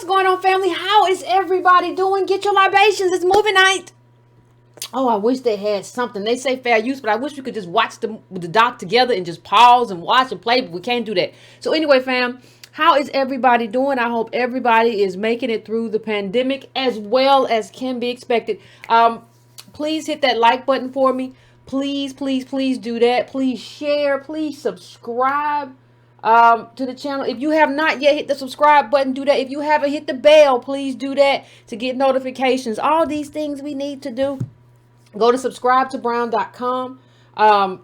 going on, family? How is everybody doing? Get your libations. It's movie night. Oh, I wish they had something. They say fair use, but I wish we could just watch the doc together and just pause and watch and play, but we can't do that. So anyway, fam, how is everybody doing? I hope everybody is making it through the pandemic as well as can be expected. Please hit that like button for me. Please, please, please do that. Please share. Please subscribe to the channel. If you have not yet hit the subscribe button, do that. If you haven't hit the bell, please do that to get notifications. All these things we need to do. Go to subscribetobrown.com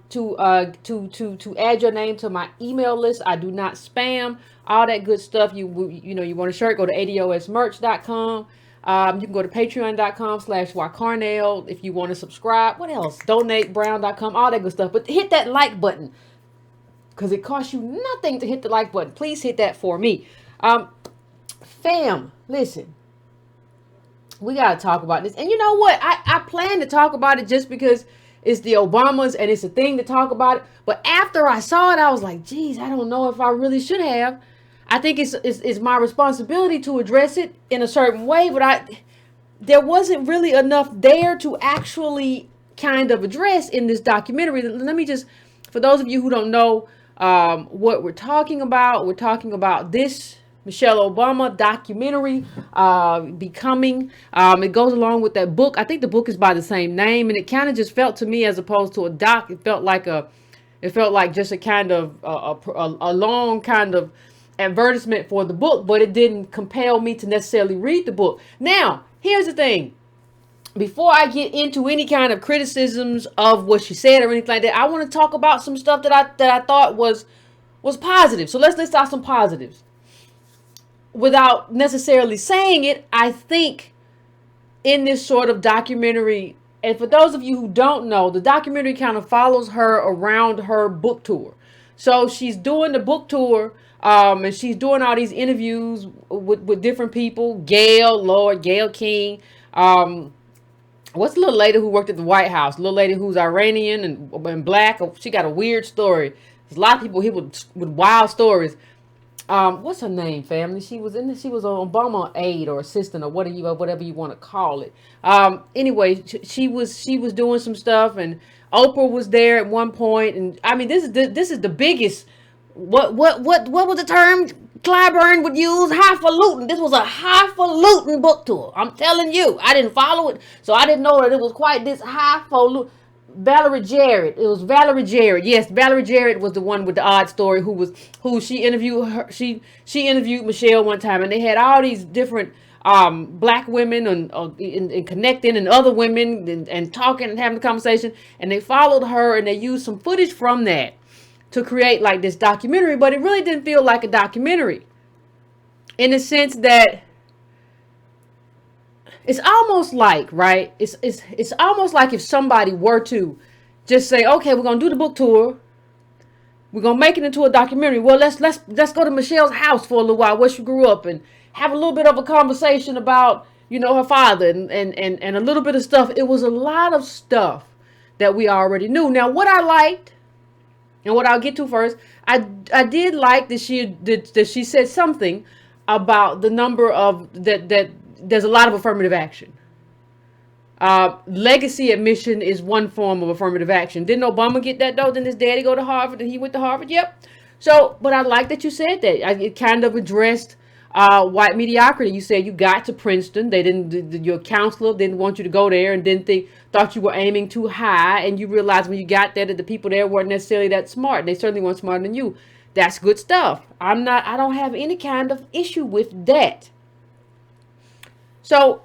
to add your name to my email list. I do not spam. All that good stuff. You want a shirt, go to adosmerch.com. You can go to patreon.com/ycarnell if you want to subscribe. What else? Donatebrown.com, all that good stuff. But hit that like button because it costs you nothing to hit the like button. Please hit that for me. Fam, listen. We got to talk about this. And you know what? I plan to talk about it just because it's the Obamas and it's a thing to talk about it. But after I saw it, I was like, geez, I don't know if I really should have. I think it's my responsibility to address it in a certain way, but there wasn't really enough there to actually kind of address in this documentary. Let me just, for those of you who don't know what we're talking about this Michelle Obama documentary, Becoming. It goes along with that book. I think the book is by the same name, and it kind of just felt to me, as opposed to a doc, it felt like just a kind of a long kind of advertisement for the book, but it didn't compel me to necessarily read the book. Now, here's the thing. Before I get into any kind of criticisms of what she said or anything like that, I want to talk about some stuff that I thought was positive. So let's list out some positives. Without necessarily saying it, I think in this sort of documentary, and for those of you who don't know, the documentary kind of follows her around her book tour. So she's doing the book tour, and she's doing all these interviews with different people. Gayle King. What's the little lady who worked at the White House? The little lady who's Iranian and black. She got a weird story. There's a lot of people here with wild stories. What's her name, family? She was an Obama aide or assistant or whatever you want to call it. Anyway, she was doing some stuff, and Oprah was there at one point. And I mean, this is the biggest. What was the term Clyburn would use? Highfalutin. This was a highfalutin book tour. I'm telling you, I didn't follow it, so I didn't know that it was quite this highfalutin. Valerie Jarrett. It was Valerie Jarrett. Yes, Valerie Jarrett was the one with the odd story who she interviewed her. She interviewed Michelle one time, and they had all these different black women and connecting, and other women and talking and having a conversation, and they followed her, and they used some footage from that to create like this documentary, but it really didn't feel like a documentary in the sense that it's almost like, right? It's almost like if somebody were to just say, okay, we're gonna do the book tour, we're gonna make it into a documentary. Well, let's go to Michelle's house for a little while, where she grew up, and have a little bit of a conversation about, her father and a little bit of stuff. It was a lot of stuff that we already knew. Now, what I liked, and what I'll get to first, I did like that she said something about the number of that there's a lot of affirmative action. Legacy admission is one form of affirmative action. Didn't Obama get that though? Didn't his daddy go to Harvard and he went to Harvard? Yep. So, but I like that you said that. It kind of addressed white mediocrity. You said you got to Princeton. Your counselor didn't want you to go there, and thought you were aiming too high, and you realized when you got there that the people there weren't necessarily that smart. They certainly weren't smarter than you. That's good stuff. I don't have any kind of issue with that. So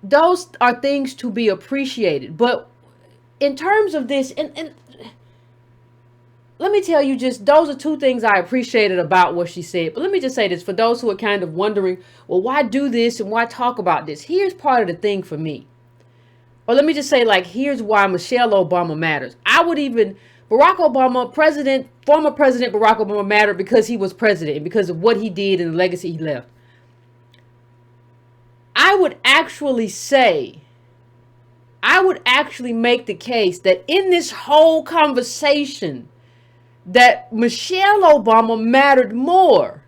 those are things to be appreciated. But in terms of this, and let me tell you, just those are two things I appreciated about what she said. But let me just say this for those who are kind of wondering, well, why do this and why talk about this? Here's part of the thing for me. Or let me just say, here's why Michelle Obama matters. Barack Obama, former President Barack Obama mattered because he was president and because of what he did and the legacy he left. I would actually make the case that in this whole conversation, that Michelle Obama mattered more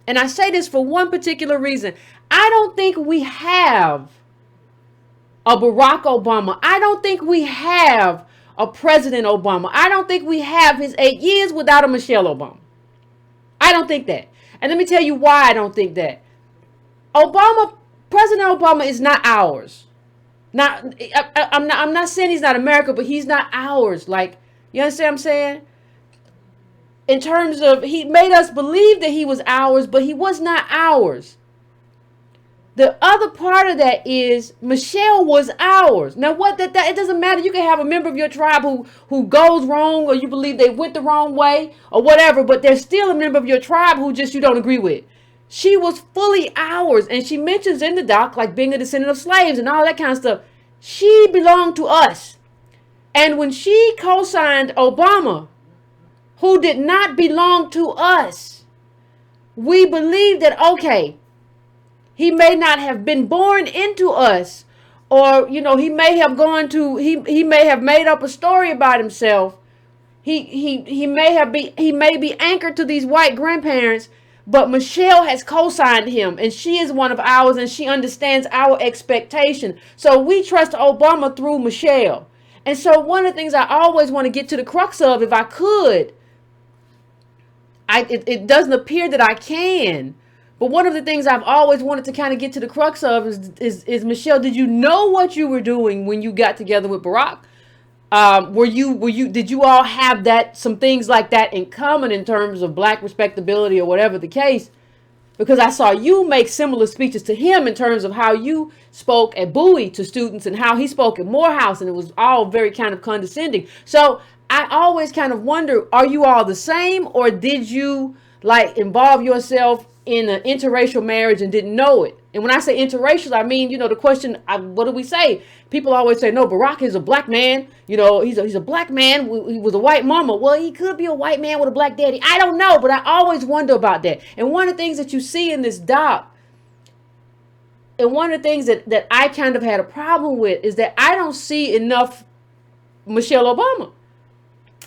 And I say this for one particular reason. I don't think we have a Barack Obama. I don't think we have a President Obama. I don't think we have his 8 years without a Michelle Obama. I don't think that. And let me tell you why I don't think that. Obama, President Obama is not ours. I'm not saying he's not America, but he's not ours. Like, you understand what I'm saying? In terms of, he made us believe that he was ours, but he was not ours. The other part of that is Michelle was ours. Now, what that it doesn't matter. You can have a member of your tribe who goes wrong, or you believe they went the wrong way, or whatever, but there's still a member of your tribe who just you don't agree with. She was fully ours, and she mentions in the doc like being a descendant of slaves and all that kind of stuff. She belonged to us. And when she co-signed Obama, who did not belong to us, we believe that, okay, he may not have been born into us, or, you know, he may have gone to, he may have made up a story about himself. He may be anchored to these white grandparents, but Michelle has co-signed him, and she is one of ours, and she understands our expectation. So we trust Obama through Michelle. And so one of the things I always want to get to the crux of, if I could, it doesn't appear that I can, but one of the things I've always wanted to kind of get to the crux of is Michelle, did you know what you were doing when you got together with Barack? Did you all have some things like that in common in terms of black respectability or whatever the case? Because I saw you make similar speeches to him in terms of how you spoke at Bowie to students and how he spoke at Morehouse, and it was all very kind of condescending. So I always kind of wonder, are you all the same, or did you like involve yourself in an interracial marriage and didn't know it? And when I say interracial, I mean, you know, the question, what do we say? People always say, no, Barack is a black man. You know, he's a black man. He was a white mama. Well, he could be a white man with a black daddy. I don't know, but I always wonder about that. And one of the things that you see in this doc, and one of the things that I kind of had a problem with, is that I don't see enough Michelle Obama.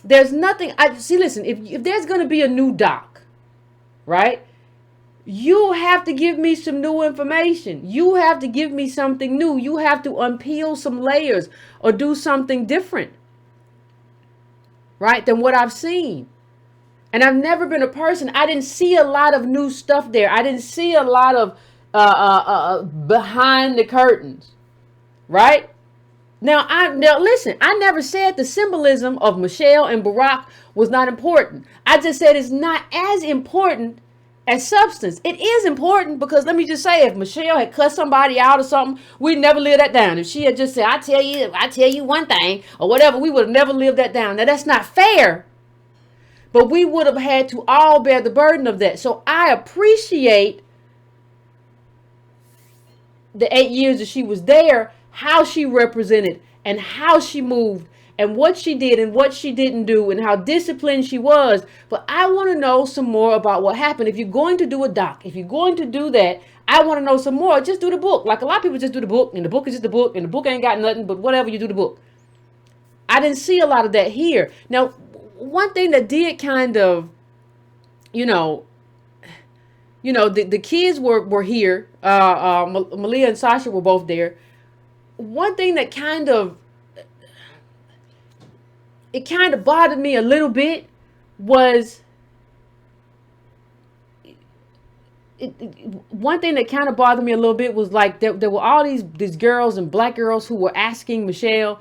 There's nothing. Listen, if there's going to be a new doc, right? You have to give me some new information. You have to give me something new. You have to unpeel some layers or do something different, right, than what I've seen. And I've never been a person. I didn't see a lot of new stuff there. I didn't see a lot of behind the curtains, right? Now listen, I never said the symbolism of Michelle and Barack was not important. I just said it's not as important as substance. It is important, because let me just say, if Michelle had cussed somebody out or something, we'd never live that down. If she had just said, I tell you one thing or whatever, we would have never lived that down. Now that's not fair, but we would have had to all bear the burden of that. So I appreciate the 8 years that she was there, how she represented and how she moved and what she did and what she didn't do and how disciplined she was. But I want to know some more about what happened. If you're going to do a doc, if you're going to do that, I want to know some more. Just do the book. Like a lot of people just do the book, and the book is just the book, and the book ain't got nothing, but whatever, you do the book. I didn't see a lot of that here. Now, one thing that did kind of, the kids were here. Malia and Sasha were both there. One thing that kind of bothered me a little bit was like there were all these girls and black girls who were asking Michelle,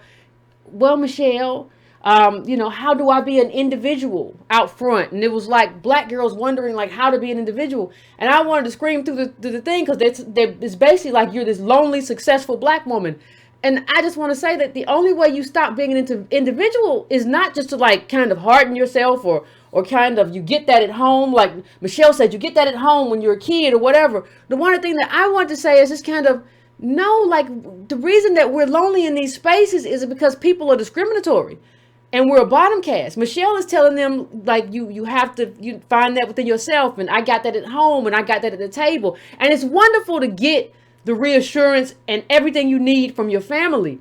well, Michelle, how do I be an individual out front? And it was like black girls wondering like how to be an individual. And I wanted to scream through the thing, because it's basically like you're this lonely, successful black woman. And I just want to say that the only way you stop being an individual is not just to like kind of harden yourself or kind of you get that at home. Like Michelle said, you get that at home when you're a kid or whatever. The one thing that I want to say is just kind of, no, like the reason that we're lonely in these spaces is because people are discriminatory and we're a bottom caste. Michelle is telling them like you have to find that within yourself. And I got that at home and I got that at the table. And it's wonderful to get the reassurance and everything you need from your family.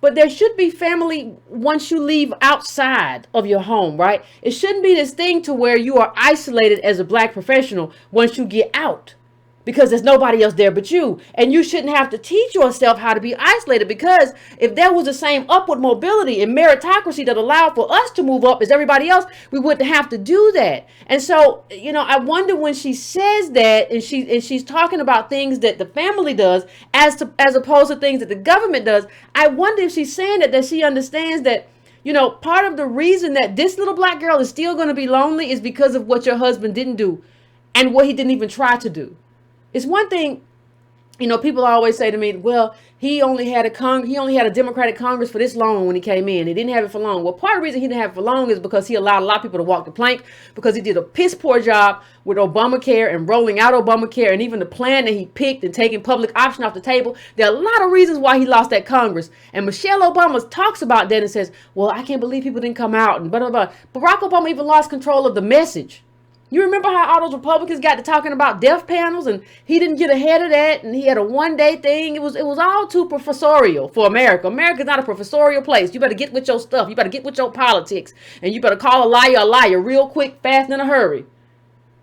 but there should be family once you leave outside of your home, right? It shouldn't be this thing to where you are isolated as a black professional once you get out, because there's nobody else there but you. And you shouldn't have to teach yourself how to be isolated, because if there was the same upward mobility and meritocracy that allowed for us to move up as everybody else, we wouldn't have to do that. And so, I wonder when she says that, and she's talking about things that the family does as opposed to things that the government does. I wonder if she's saying that she understands that, part of the reason that this little black girl is still going to be lonely is because of what your husband didn't do and what he didn't even try to do. It's one thing, people always say to me, well, he only had a Democratic Congress for this long when he came in. He didn't have it for long. Well, part of the reason he didn't have it for long is because he allowed a lot of people to walk the plank, because he did a piss poor job with Obamacare and rolling out Obamacare, and even the plan that he picked and taking public option off the table. There are a lot of reasons why he lost that Congress. And Michelle Obama talks about that and says, well, I can't believe people didn't come out and blah, blah, blah. Barack Obama even lost control of the message. You remember how all those Republicans got to talking about death panels, and he didn't get ahead of that, and he had a one-day thing. It was all too professorial for America. America's not a professorial place. You better get with your stuff. You better get with your politics, and you better call a liar real quick, fast, and in a hurry,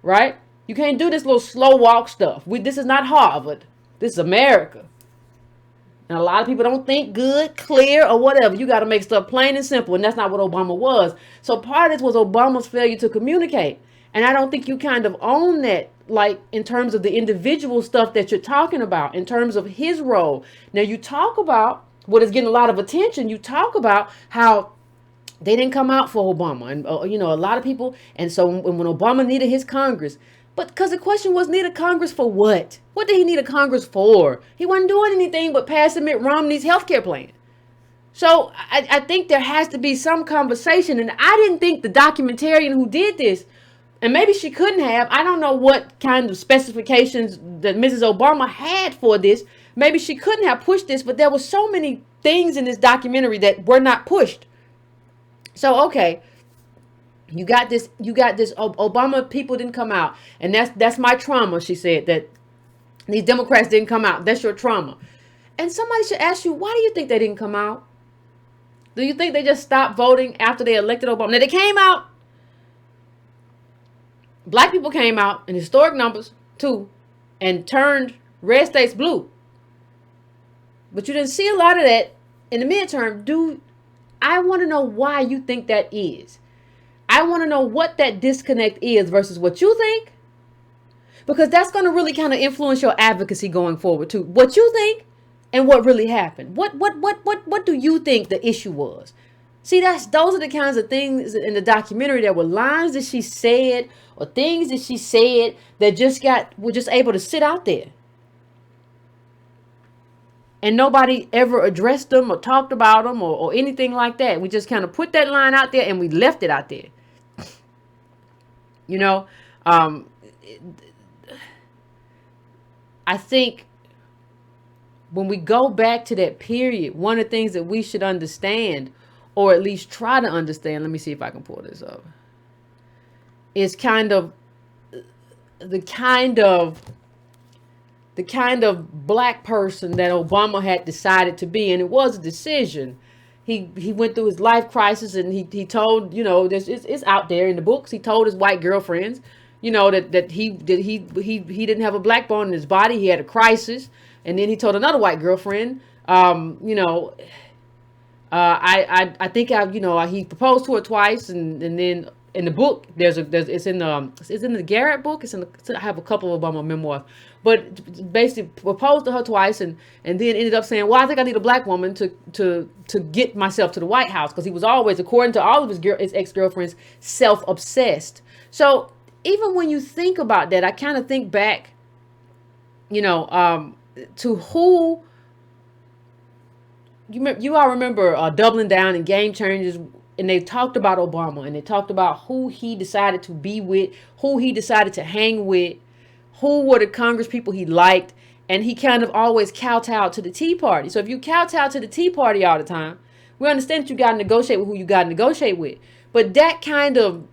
right? You can't do this little slow walk stuff. This is not Harvard. This is America. And a lot of people don't think good, clear, or whatever. You got to make stuff plain and simple, and that's not what Obama was. So part of this was Obama's failure to communicate. And I don't think you kind of own that, like in terms of the individual stuff that you're talking about, in terms of his role. Now, you talk about what is getting a lot of attention. You talk about how they didn't come out for Obama, and a lot of people. And so when Obama needed his Congress, but because the question was, need a Congress for what? What did he need a Congress for? He wasn't doing anything but passing Mitt Romney's health care plan. So I think there has to be some conversation. And I didn't think the documentarian who did this, and maybe she couldn't have, I don't know what kind of specifications that Mrs. Obama had for this. Maybe she couldn't have pushed this, but there were so many things in this documentary that were not pushed. So, okay, you got this Obama people didn't come out. And that's my trauma, she said, that these Democrats didn't come out. That's your trauma. And somebody should ask you, why do you think they didn't come out? Do you think they just stopped voting after they elected Obama? Now, they came out. Black people came out in historic numbers, too, and turned red states blue. But you didn't see a lot of that in the midterm. I want to know why you think that is. I want to know what that disconnect is versus what you think. Because that's going to really kind of influence your advocacy going forward, too. What you think and what really happened. What do you think the issue was? See, those are the kinds of things in the documentary that were lines that she said or things that she said that were just able to sit out there. And nobody ever addressed them or talked about them or anything like that. We just kind of put that line out there and we left it out there. I think when we go back to that period, one of the things that we should understand, or at least try to understand, let me see if I can pull this up, is the kind of black person that Obama had decided to be. And it was a decision. He went through his life crisis, and he told, it's out there in the books. He told his white girlfriends, that he didn't have a black bone in his body. He had a crisis. And then he told another white girlfriend, I think he proposed to her twice, and then in the book it's in the Garrett book. I have a couple of Obama memoirs, but basically proposed to her twice, and then ended up saying, well, I think I need a black woman to get myself to the White House, because he was always, according to all of his ex-girlfriends, self-obsessed. So even when you think about that, I kind of think back, to who. You all remember Doubling Down and Game Changers, and they talked about Obama, and they talked about who he decided to be with, who he decided to hang with, who were the Congress people he liked, and he kind of always kowtowed to the Tea Party. So if you kowtow to the Tea Party all the time, we understand that you got to negotiate with who you got to negotiate with. But that kind of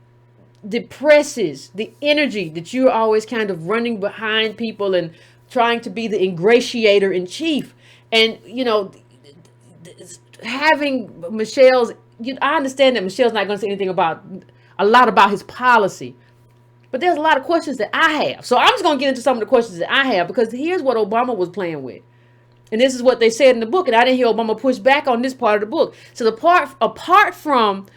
depresses the energy that you're always kind of running behind people and trying to be the ingratiator in chief. And, having Michelle's, I understand that Michelle's not going to say anything about a lot about his policy, but there's a lot of questions that I have. So I'm just going to get into some of the questions that I have, because here's what Obama was playing with. And this is what they said in the book, and I didn't hear Obama push back on this part of the book. So apart from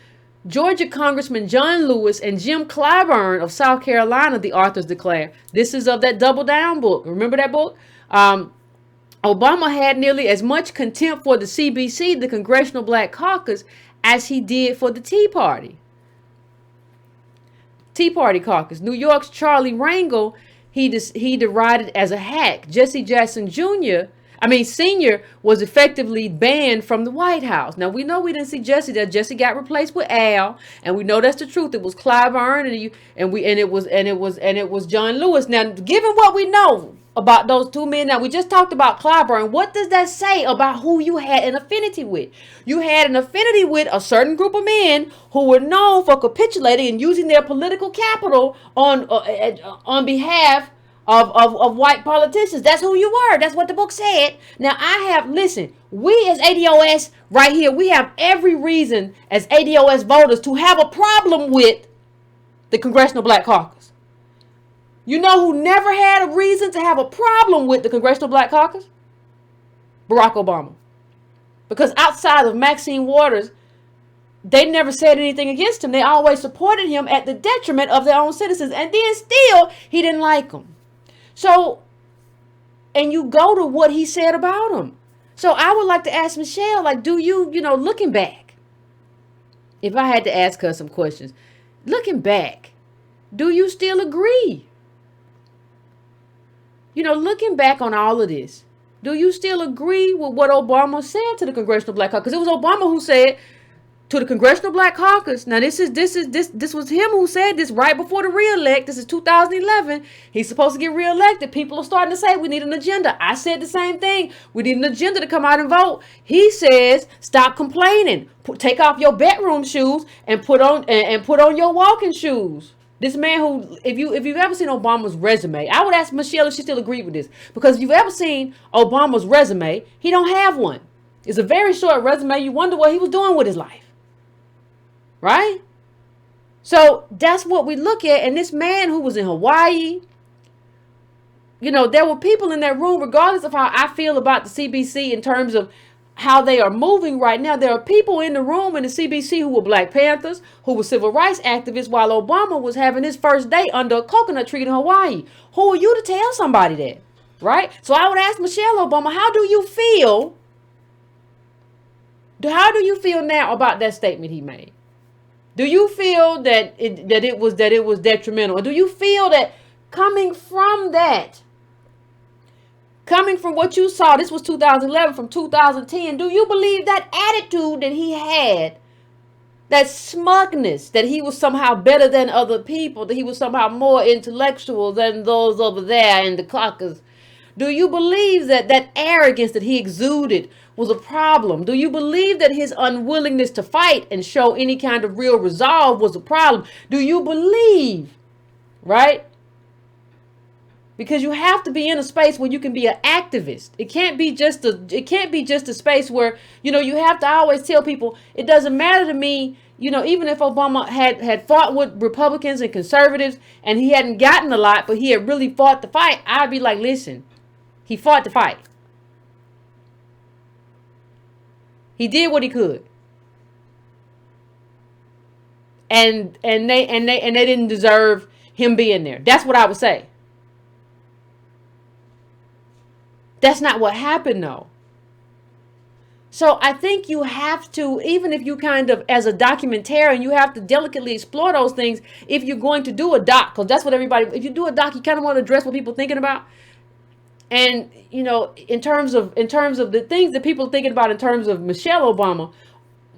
Georgia Congressman John Lewis and Jim Clyburn of South Carolina, the authors declare, this is of that Double Down book. Remember that book? Obama had nearly as much contempt for the CBC, the Congressional Black Caucus, as he did for the Tea Party caucus. New York's Charlie Rangel, he derided as a hack. Jesse Jackson Senior was effectively banned from the White House. Now we know we didn't see Jesse. That Jesse got replaced with Al, and we know that's the truth. It was Clyburn, and it was John Lewis. Now, given what we know about those two men, now we just talked about Clyburn. What does that say about who you had an affinity with? You had an affinity with a certain group of men who were known for capitulating and using their political capital on behalf of white politicians. That's who you were. That's what the book said. Now listen, we as ADOS right here, we have every reason as ADOS voters to have a problem with the Congressional Black Caucus. You know who never had a reason to have a problem with the Congressional Black Caucus? Barack Obama. Because outside of Maxine Waters, they never said anything against him. They always supported him at the detriment of their own citizens. And then still, he didn't like them. So, and you go to what he said about him. So I would like to ask Michelle, like, do you, looking back, if I had to ask her some questions, looking back, do you still agree? Looking back on all of this, do you still agree with what Obama said to the Congressional Black Caucus? Because it was Obama who said to the Congressional Black Caucus. Now this was him who said this right before the re-elect. This is 2011. He's supposed to get re-elected. People are starting to say we need an agenda. I said the same thing. We need an agenda to come out and vote. He says stop complaining. Take off your bedroom shoes and put on your walking shoes. This man who, if you've ever seen Obama's resume, I would ask Michelle if she still agreed with this. Because if you've ever seen Obama's resume, he don't have one. It's a very short resume. You wonder what he was doing with his life. Right? So that's what we look at. And this man who was in Hawaii, there were people in that room, regardless of how I feel about the CBC in terms of how they are moving right now. There are people in the room in the CBC who were Black Panthers, who were civil rights activists, while Obama was having his first day under a coconut tree in Hawaii. Who are you to tell somebody that? Right? So I would ask Michelle Obama, how do you feel? How do you feel now about that statement he made? Do you feel that it was detrimental? Or do you feel that coming from what you saw, this was 2011, from 2010, do you believe that attitude that he had, that smugness, that he was somehow better than other people, that he was somehow more intellectual than those over there in the caucus? Do you believe that arrogance that he exuded was a problem? Do you believe that his unwillingness to fight and show any kind of real resolve was a problem? Do you believe, right? Because you have to be in a space where you can be an activist. It can't be just a space where, you have to always tell people, it doesn't matter to me, even if Obama had fought with Republicans and conservatives and he hadn't gotten a lot, but he had really fought the fight, I'd be like, listen, he fought the fight. He did what he could. And they didn't deserve him being there. That's what I would say. That's not what happened, though. So I think you have to, even if you kind of, as a documentarian, you have to delicately explore those things if you're going to do a doc. Because that's what if you do a doc, you kind of want to address what people are thinking about. And, in terms of the things that people are thinking about in terms of Michelle Obama,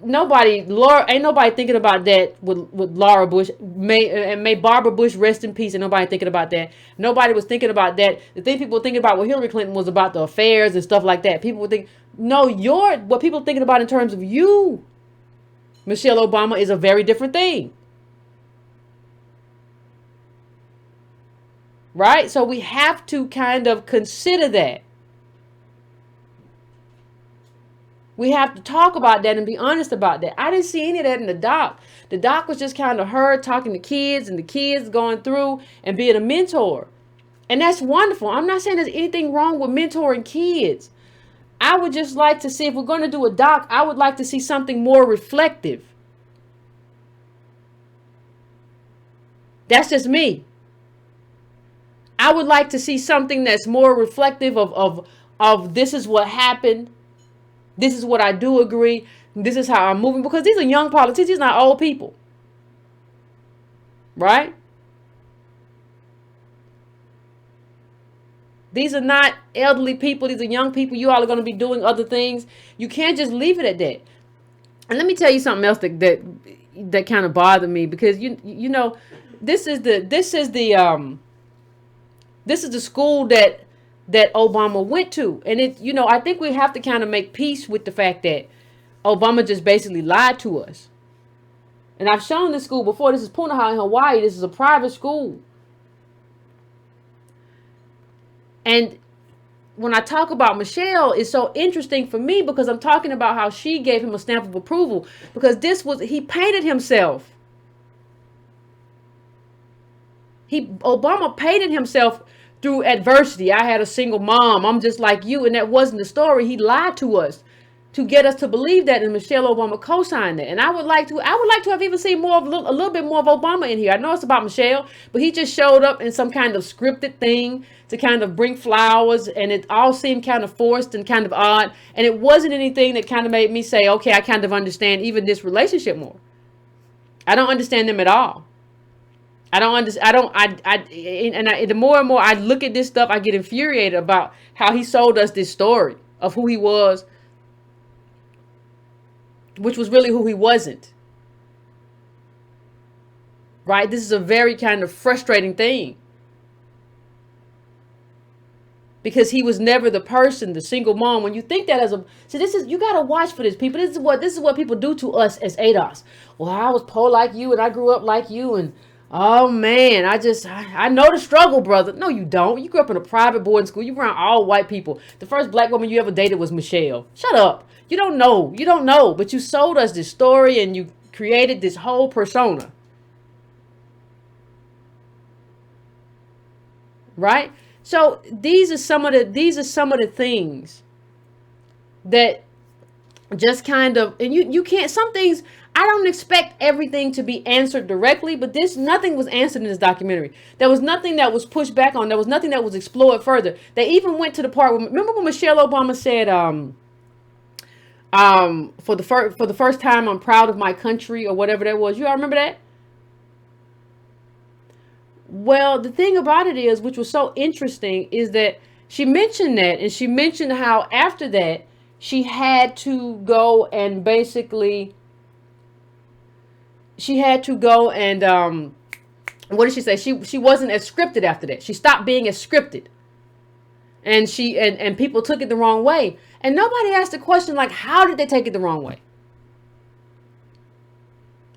ain't nobody thinking about that with Laura Bush. May Barbara Bush rest in peace. And nobody thinking about that. Nobody was thinking about that. The thing people were thinking about with Hillary Clinton was about the affairs and stuff like that. People would think, no, what people are thinking about in terms of you, Michelle Obama, is a very different thing. Right? So we have to kind of consider that. We have to talk about that and be honest about that. I didn't see any of that in the doc. The doc was just kind of her talking to kids and the kids going through and being a mentor. And that's wonderful. I'm not saying there's anything wrong with mentoring kids. I would just like to see, if we're going to do a doc, I would like to see something more reflective. That's just me. I would like to see something that's more reflective of this is what happened. This is what I do agree. This is how I'm moving. Because these are young politicians, not old people. Right? These are not elderly people. These are young people. You all are going to be doing other things. You can't just leave it at that. And let me tell you something else that kind of bothered me, because you know, this is the school that Obama went to. And it, you know, I think we have to kind of make peace with the fact that Obama just basically lied to us. And I've shown this school before. This is Punahou in Hawaii. This is a private school. And when I talk about Michelle, it's so interesting for me because I'm talking about how she gave him a stamp of approval, because he painted himself. Obama painted himself through adversity. I had a single mom. I'm just like you. And that wasn't the story. He lied to us to get us to believe that, and Michelle Obama co-signed that. And I would like to have even seen more of a little bit more of Obama in here. I know it's about Michelle, but he just showed up in some kind of scripted thing to kind of bring flowers, and it all seemed kind of forced and kind of odd. And it wasn't anything that kind of made me say, okay, I kind of understand even this relationship more. I don't understand them at all. The more and more I look at this stuff, I get infuriated about how he sold us this story of who he was, which was really who he wasn't. Right? This is a very kind of frustrating thing. Because he was never the person, the single mom. When you think that you got to watch for this, people. This is what people do to us as ADOS. Well, I was poor like you, and I grew up like you, and oh man, I know the struggle, brother. No, you don't. You grew up in a private boarding school. You were around all white people. The first black woman you ever dated was Michelle. Shut up. You don't know, but you sold us this story and you created this whole persona. Right? So these are some of the things that just kind of, and you can't, some things, I don't expect everything to be answered directly, but nothing was answered in this documentary. There was nothing that was pushed back on. There was nothing that was explored further. They even went to the part where, remember when Michelle Obama said, for the first time, I'm proud of my country, or whatever that was. You all remember that? Well, the thing about it is, which was so interesting, is that she mentioned that, and she mentioned how after that she had to go and what did she say? She wasn't as scripted after that. She stopped being as scripted. And and people took it the wrong way. And nobody asked the question, like, how did they take it the wrong way?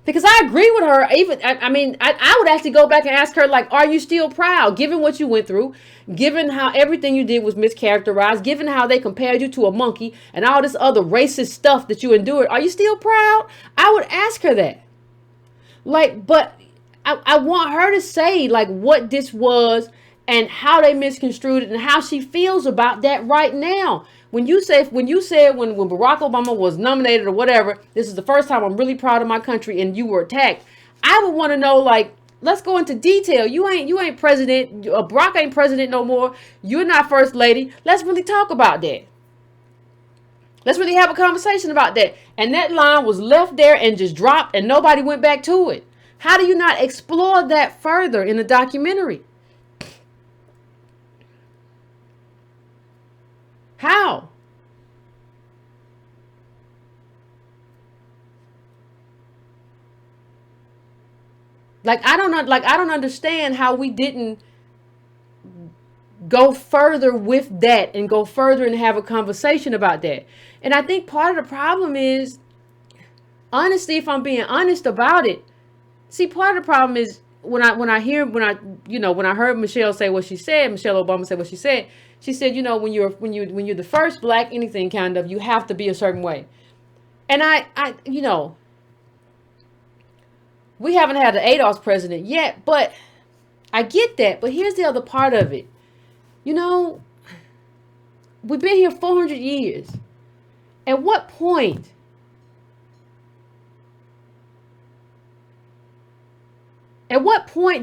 Because I agree with her. I would actually go back and ask her, like, are you still proud, given what you went through, given how everything you did was mischaracterized, given how they compared you to a monkey and all this other racist stuff that you endured? Are you still proud? I would ask her that. Like, but I want her to say, like, what this was and how they misconstrued it and how she feels about that right now. When you said when Barack Obama was nominated or whatever, this is the first time I'm really proud of my country, and you were attacked, I would want to know, like, let's go into detail. You ain't president. Barack ain't president no more. You're not first lady. Let's really talk about that. Let's really have a conversation about that. And that line was left there and just dropped, and nobody went back to it. How do you not explore that further in the documentary? How? I don't understand how we didn't go further with that and go further and have a conversation about that. And I think part of the problem is, honestly, if I'm being honest about it, see, part of the problem is when I heard Michelle say what she said, Michelle Obama say what she said, when you're the first black anything kind of, you have to be a certain way. And we haven't had an ADOS president yet, but I get that. But here's the other part of it. We've been here 400 years. At what point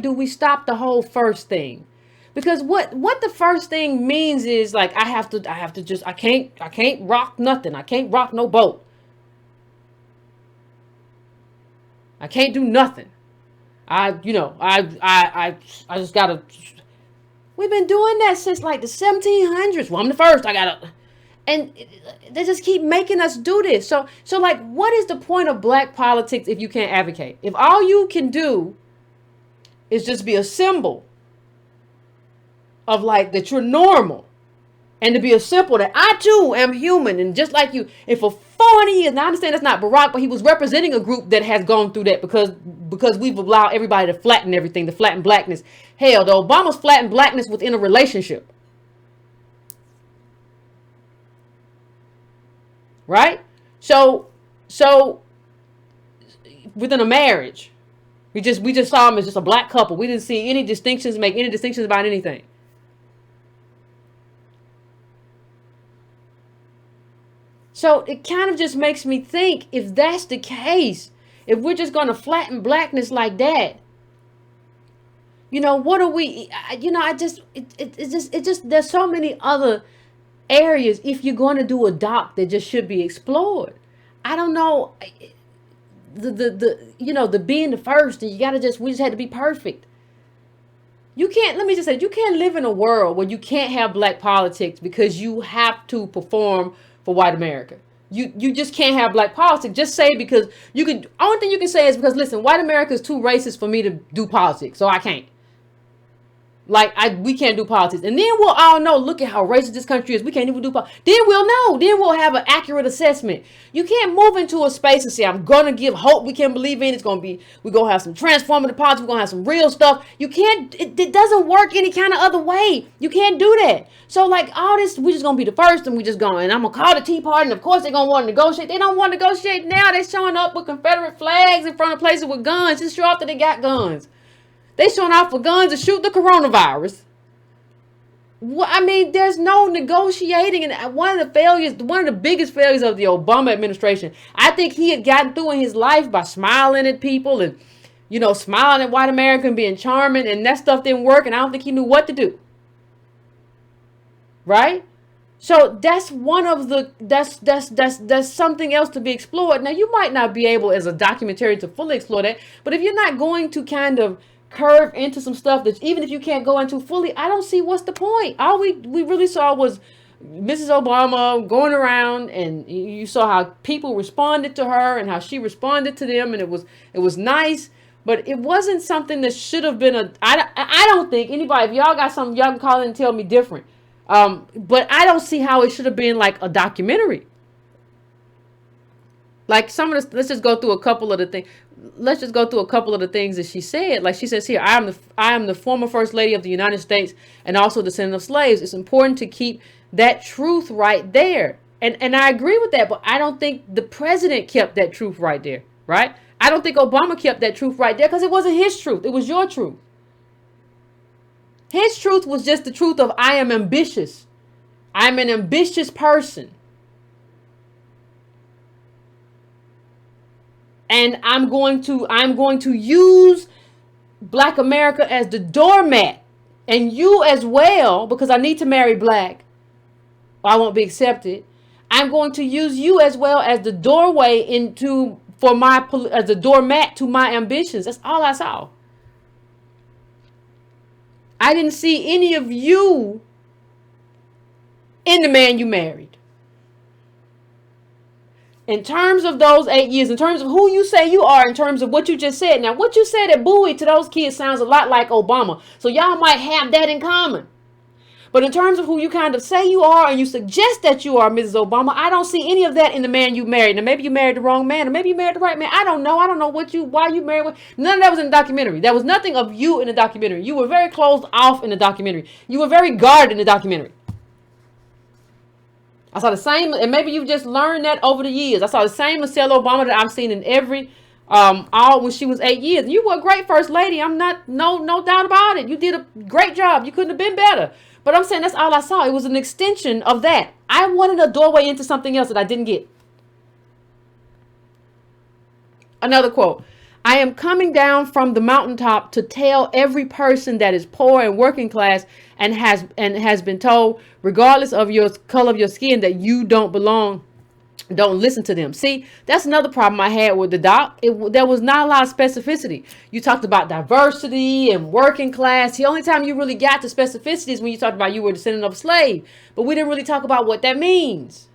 do we stop the whole first thing? Because what the first thing means is like I can't rock nothing. I can't rock no boat. I can't do nothing. I just gotta. We've been doing that since like the 1700s. Well, I'm the first. And they just keep making us do this. So like, what is the point of black politics if you can't advocate? If all you can do is just be a symbol of like that you're normal, and to be a symbol that I too am human and just like you. And for 400 years, now I understand that's not Barack, but he was representing a group that has gone through that because we've allowed everybody to flatten everything, to flatten blackness. Hell, the Obamas flattened blackness within a relationship. Right? So within a marriage, we just saw them as just a black couple. We didn't see make any distinctions about anything. So it kind of just makes me think, if that's the case, if we're just going to flatten blackness like that, what are we, there's so many other areas, if you're going to do a doc, that just should be explored. I don't know, the being the first, and we just had to be perfect. You can't live in a world where you can't have black politics because you have to perform for white America. You just can't have black politics. Just say because only thing you can say is because, listen, white America is too racist for me to do politics, so I can't. We can't do politics. And then we'll all know, look at how racist this country is. We can't even do politics. Then we'll know. Then we'll have an accurate assessment. You can't move into a space and say, I'm going to give hope we can believe in. We're going to have some transformative politics. We're going to have some real stuff. You can't, it doesn't work any kind of other way. You can't do that. So like all this, we're just going to be the first, and and I'm going to call the Tea Party. And of course they're going to want to negotiate. They don't want to negotiate now. They're showing up with Confederate flags in front of places with guns. Just show off that they got guns. They showing off for guns to shoot the coronavirus. There's no negotiating. And one of the biggest failures of the Obama administration, I think he had gotten through in his life by smiling at people and, smiling at white America and being charming, and that stuff didn't work. And I don't think he knew what to do. Right? So that's that's something else to be explored. Now, you might not be able as a documentary to fully explore that, but if you're not going to kind of curve into some stuff that even if you can't go into fully, I don't see what's the point. All we really saw was Mrs. Obama going around, and you saw how people responded to her and how she responded to them, and it was nice, but it wasn't something that should have been I don't think anybody, if y'all got something, y'all can call in and tell me different. But I don't see how it should have been like a documentary. Like let's just go through a couple of the things. Let's just go through a couple of the things that she said. Like she says here, I am the former First Lady of the United States and also descendant of slaves. It's important to keep that truth right there. And I agree with that, but I don't think the president kept that truth right there, right? I don't think Obama kept that truth right there because it wasn't his truth. It was your truth. His truth was just the truth of I am ambitious. I'm an ambitious person. And I'm going to use Black America as the doormat, and you as well, because I need to marry black or I won't be accepted. I'm going to use you as well as the doorway as the doormat to my ambitions. That's all I saw. I didn't see any of you in the man you married. In terms of those 8 years, in terms of who you say you are, in terms of what you just said. Now, what you said at Bowie to those kids sounds a lot like Obama. So y'all might have that in common. But in terms of who you kind of say you are and you suggest that you are, Mrs. Obama, I don't see any of that in the man you married. Now, maybe you married the wrong man, or maybe you married the right man. I don't know. I don't know why you married. None of that was in the documentary. There was nothing of you in the documentary. You were very closed off in the documentary. You were very guarded in the documentary. I saw the same, and maybe you've just learned that over the years. I saw the same Michelle Obama that I've seen in every, all when she was 8 years. You were a great first lady. I'm not, no doubt about it. You did a great job. You couldn't have been better. But I'm saying that's all I saw. It was an extension of that. I wanted a doorway into something else that I didn't get. Another quote. I am coming down from the mountaintop to tell every person that is poor and working class and has been told, regardless of your color of your skin, that you don't belong. Don't listen to them. See, that's another problem I had with the doc. There was not a lot of specificity. You talked about diversity and working class. The only time you really got to specificity is when you talked about you were a descendant of a slave. But we didn't really talk about what that means.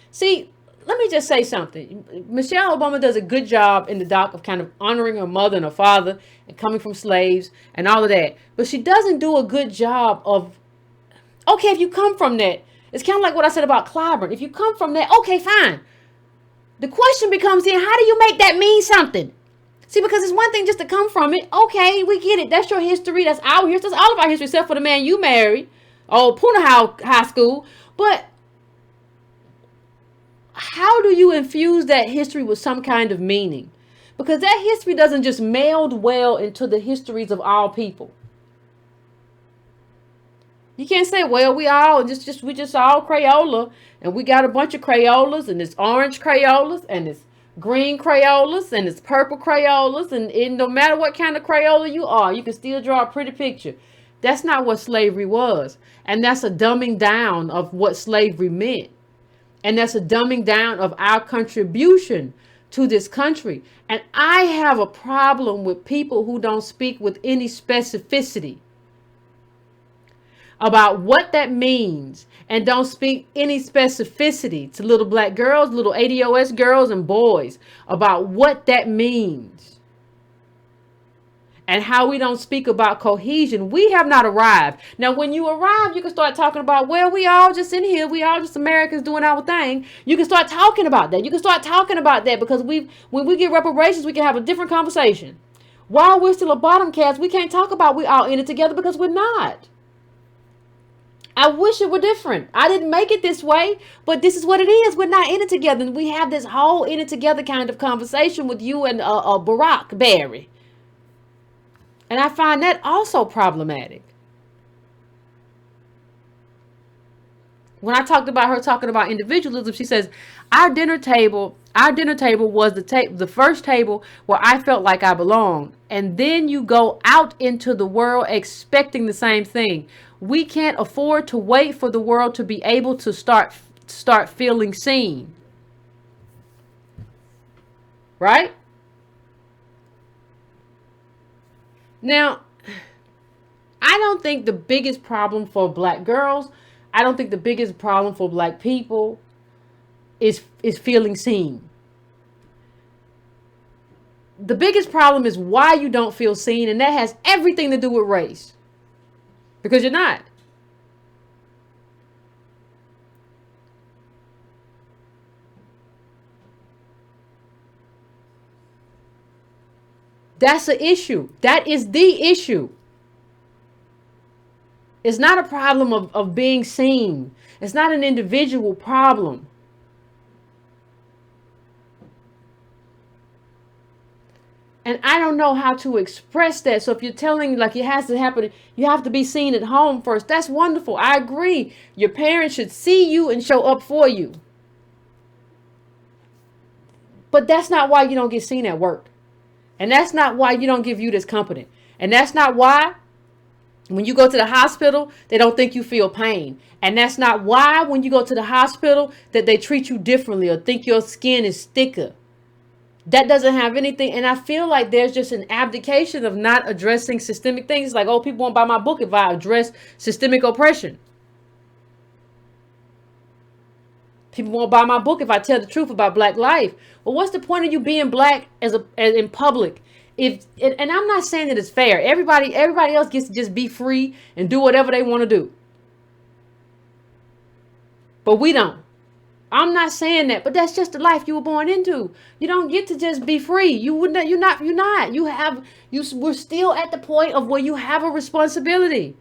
See, let me just say something. Michelle Obama does a good job in the doc of kind of honoring her mother and her father and coming from slaves and all of that. But she doesn't do a good job of, okay, if you come from that, it's kind of like what I said about Clyburn. If you come from that, okay, fine. The question becomes then, how do you make that mean something? See, because it's one thing just to come from it. Okay, we get it. That's your history. That's our history. That's all of our history, except for the man you married. Oh, Punahou High School. But how do you infuse that history with some kind of meaning? Because that history doesn't just meld well into the histories of all people. You can't say, well, we all just all Crayola, and we got a bunch of Crayolas, and it's orange Crayolas, and it's green Crayolas, and it's purple Crayolas, and no matter what kind of Crayola you are, you can still draw a pretty picture. That's not what slavery was. And that's a dumbing down of what slavery meant. And that's a dumbing down of our contribution to this country. And I have a problem with people who don't speak with any specificity about what that means, and don't speak any specificity to little black girls, little ADOS girls and boys about what that means and how we don't speak about cohesion. We have not arrived. Now, when you arrive, you can start talking about, well, we all just in here. We all just Americans doing our thing. You can start talking about that. You can start talking about that because when we get reparations, we can have a different conversation. While we're still a bottom caste, we can't talk about we all in it together because we're not. I wish it were different. I didn't make it this way, but this is what it is. We're not in it together. And we have this whole in it together kind of conversation with you and Barack Berry. And I find that also problematic. When I talked about her talking about individualism, she says, our dinner table was the first table where I felt like I belonged. And then you go out into the world expecting the same thing. We can't afford to wait for the world to be able to start feeling seen. Right? Now, I don't think the biggest problem for black girls, I don't think the biggest problem for black people is feeling seen. The biggest problem is why you don't feel seen, and that has everything to do with race. Because you're not. That's the issue. That is the issue. It's not a problem of being seen. It's not an individual problem. And I don't know how to express that. So if you're telling like it has to happen, you have to be seen at home first. That's wonderful. I agree. Your parents should see you and show up for you. But that's not why you don't get seen at work. And that's not why you don't give you this company. And that's not why when you go to the hospital, they don't think you feel pain. And that's not why when you go to the hospital that they treat you differently or think your skin is thicker. That doesn't have anything. And I feel like there's just an abdication of not addressing systemic things. Like, oh, people won't buy my book if I address systemic oppression. People won't buy my book if I tell the truth about black life. Well, what's the point of you being black as in public? And I'm not saying that it's fair. Everybody else gets to just be free and do whatever they want to do. But we don't. I'm not saying that, but that's just the life you were born into. You don't get to just be free. You would not. You're not. You're not. You have. You. We're still at the point of where you have a responsibility,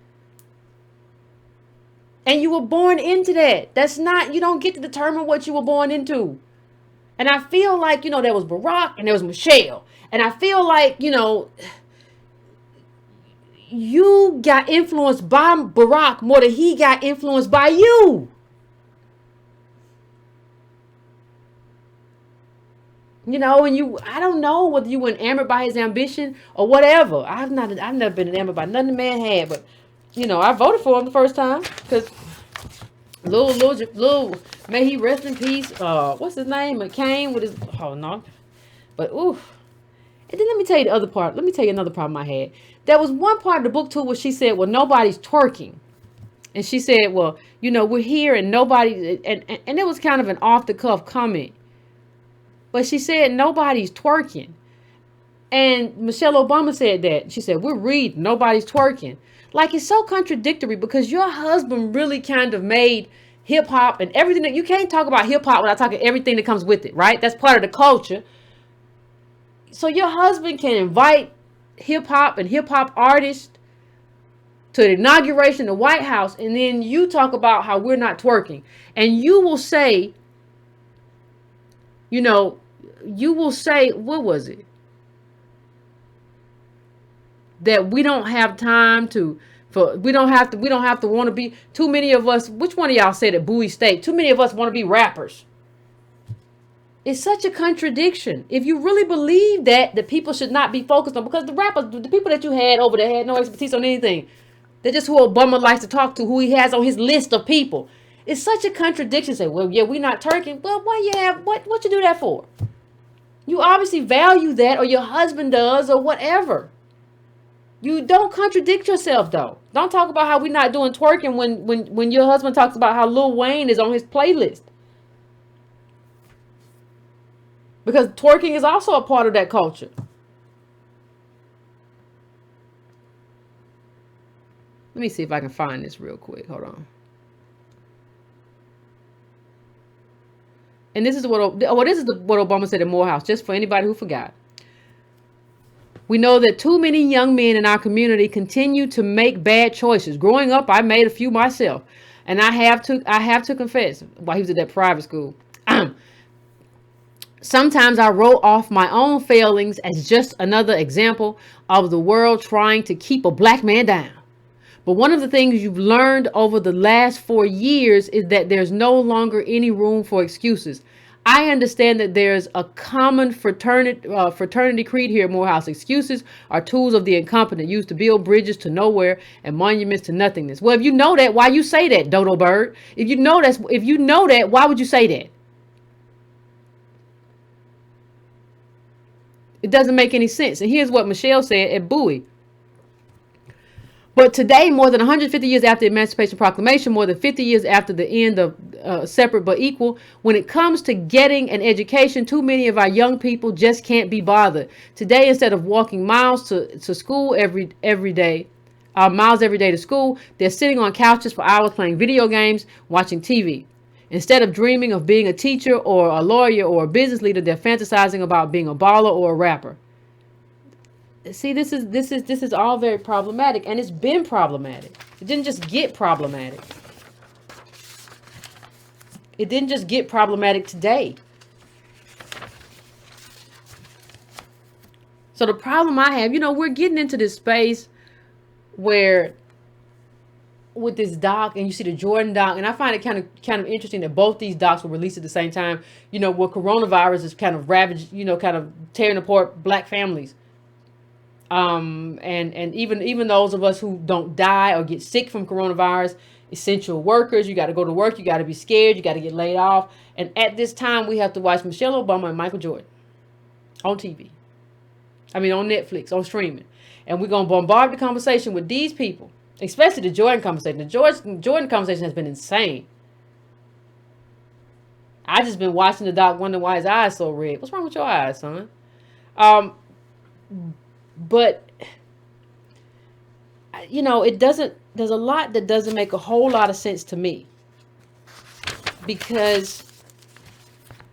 and you were born into that. That's not. You don't get to determine what you were born into. And I feel like there was Barack and there was Michelle, and I feel like you got influenced by Barack more than he got influenced by you. And I don't know whether you were enamored by his ambition or whatever. I've never been enamored by nothing the man had, but I voted for him the first time because little, may he rest in peace. What's his name? McCain with his, oh no, but oof. And then let me tell you the other part. Let me tell you another problem I had. There was one part of the book too where she said, "Well, nobody's twerking," and she said, "Well, we're here and nobody," and it was kind of an off the cuff comment. But she said nobody's twerking. And Michelle Obama said that. She said, we're reading, nobody's twerking. Like, it's so contradictory because your husband really kind of made hip hop and everything that you can't talk about hip hop without talking everything that comes with it, right? That's part of the culture. So your husband can invite hip hop and hip hop artists to the inauguration of the White House. And then you talk about how we're not twerking. And you will say, what was it? That we don't have time we don't have to want to be, too many of us, which one of y'all said at Bowie State, too many of us want to be rappers. It's such a contradiction. If you really believe that people should not be focused on, because the rappers, the people that you had over there had no expertise on anything. They're just who Obama likes to talk to, who he has on his list of people. It's such a contradiction. Say, well, yeah, we're not twerking. Well, why you have, what you do that for? You obviously value that, or your husband does, or whatever. You don't contradict yourself, though. Don't talk about how we're not doing twerking when your husband talks about how Lil Wayne is on his playlist. Because twerking is also a part of that culture. Let me see if I can find this real quick. Hold on. And this is what Obama said at Morehouse, just for anybody who forgot. We know that too many young men in our community continue to make bad choices. Growing up, I made a few myself. And I have to confess, while he was at that private school, sometimes I wrote off my own failings as just another example of the world trying to keep a black man down. But one of the things you've learned over the last 4 years is that there's no longer any room for excuses. I understand that there's a common fraternity creed here at Morehouse. Excuses are tools of the incompetent used to build bridges to nowhere and monuments to nothingness. Well, if you know that, why you say that, dodo bird? If you know that, why would you say that? It doesn't make any sense. And here's what Michelle said at Bowie. But today, more than 150 years after the Emancipation Proclamation, more than 50 years after the end of separate but equal, when it comes to getting an education, too many of our young people just can't be bothered. Today, instead of walking miles to school every day to school, they're sitting on couches for hours playing video games, watching TV. Instead of dreaming of being a teacher or a lawyer or a business leader, they're fantasizing about being a baller or a rapper. See, this is all very problematic, and it's been problematic. It didn't just get problematic. It didn't just get problematic today. So the problem I have, we're getting into this space where with this doc, and you see the Jordan doc, and I find it kind of interesting that both these docs were released at the same time, where coronavirus is kind of ravaged, kind of tearing apart black families. And even those of us who don't die or get sick from coronavirus, essential workers, you got to go to work, you got to be scared, you got to get laid off. And at this time, we have to watch Michelle Obama and Michael Jordan on TV. On Netflix, on streaming. And we're going to bombard the conversation with these people, especially the Jordan conversation. The Jordan conversation has been insane. I just been watching the doc, wondering why his eyes so red. What's wrong with your eyes, son? But, there's a lot that doesn't make a whole lot of sense to me. because,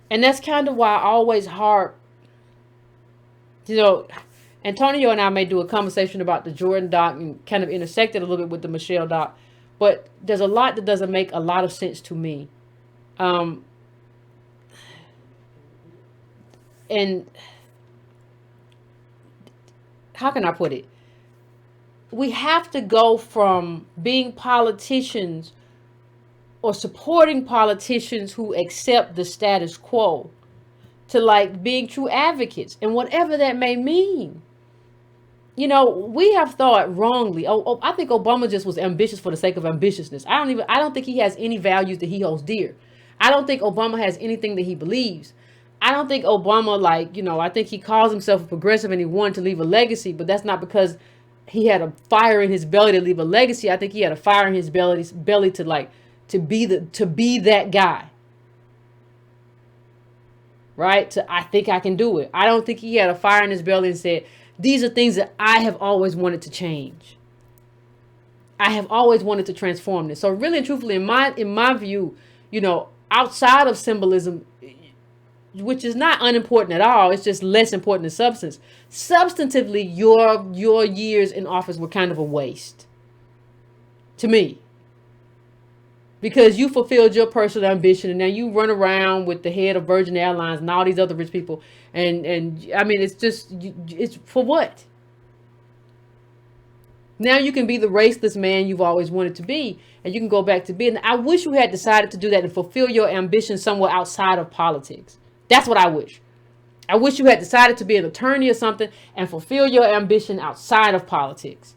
and that's kind of why I always harp, you know, Antonio and I may do a conversation about the Jordan doc and kind of intersect it a little bit with the Michelle doc, but there's a lot that doesn't make a lot of sense to me. And how can I put it? We have to go from being politicians or supporting politicians who accept the status quo to like being true advocates, and whatever that may mean. You know, we have thought wrongly. I think Obama just was ambitious for the sake of ambitiousness. I don't think he has any values that he holds dear. I don't think Obama has anything that he believes. I don't think Obama, like, you know, I think he calls himself a progressive and he wanted to leave a legacy, but that's not because he had a fire in his belly to leave a legacy. I think he had a fire in his belly to like, to be that guy. Right? I think I can do it. I don't think he had a fire in his belly and said, these are things that I have always wanted to change. I have always wanted to transform this. So really and truthfully, in my view, you know, outside of symbolism, which is not unimportant at all, it's just less important than substance. Substantively, your years in office were kind of a waste to me. Because you fulfilled your personal ambition and now you run around with the head of Virgin Airlines and all these other rich people. And I mean, it's for what? Now you can be the raceless man you've always wanted to be, and you can go back to being. I wish you had decided to do that and fulfill your ambition somewhere outside of politics. That's what I wish. I wish you had decided to be an attorney or something and fulfill your ambition outside of politics.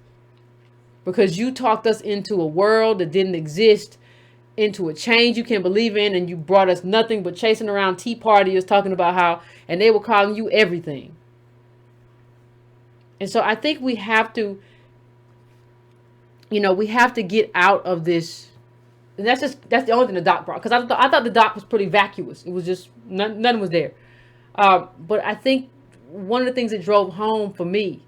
Because you talked us into a world that didn't exist, into a change you can't believe in, and you brought us nothing but chasing around tea partiers talking about how, and they were calling you everything. And so I think we have to, you know, we have to get out of this. And that's the only thing the doc brought, because I thought the doc was pretty vacuous. It was just nothing was there. But I think one of the things that drove home for me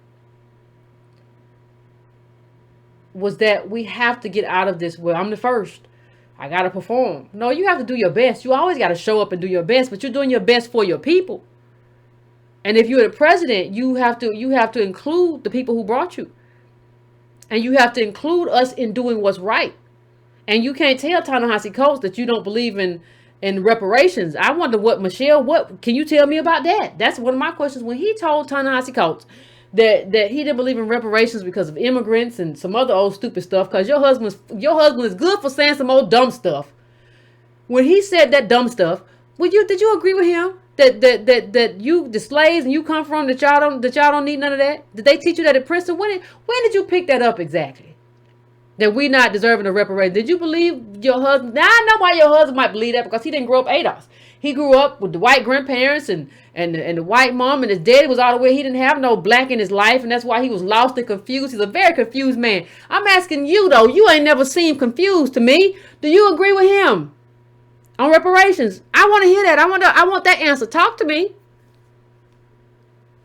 was that we have to get out of this. Well, I'm the first, I got to perform. No, you have to do your best. You always got to show up and do your best, but you're doing your best for your people. And if you're the president, you have to include the people who brought you. And you have to include us in doing what's right. And you can't tell Ta-Nehisi Coates that you don't believe in reparations. I wonder what can you tell me about that? That's one of my questions. When he told Ta-Nehisi Coates that he didn't believe in reparations because of immigrants and some other old stupid stuff, because your husband is good for saying some old dumb stuff. When he said that dumb stuff, did you agree with him that you, the slaves and you come from, that y'all don't need none of that? Did they teach you that at Princeton? When did you pick that up exactly? That we not deserving of reparations? Did you believe your husband? Now I know why your husband might believe that, because he didn't grow up ADOS. He grew up with the white grandparents and the white mom, and his daddy was all the way. He didn't have no black in his life, and that's why he was lost and confused. He's a very confused man. I'm asking you though. You ain't never seemed confused to me. Do you agree with him on reparations? I want to hear that. I want that answer. Talk to me.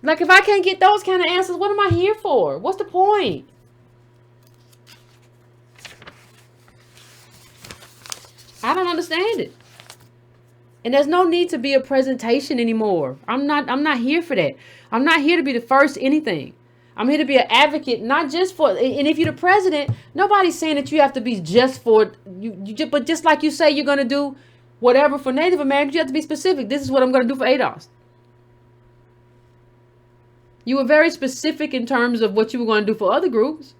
Like, if I can't get those kind of answers, what am I here for? What's the point? I don't understand it. And there's no need to be a presentation anymore. I'm not here for that. I'm not here to be the first anything. I'm here to be an advocate, not just for, and if you're the president, nobody's saying that you have to be just for you, but just like you say you're going to do whatever for Native Americans, you have to be specific. This is what I'm going to do for ADOS. You were very specific in terms of what you were going to do for other groups.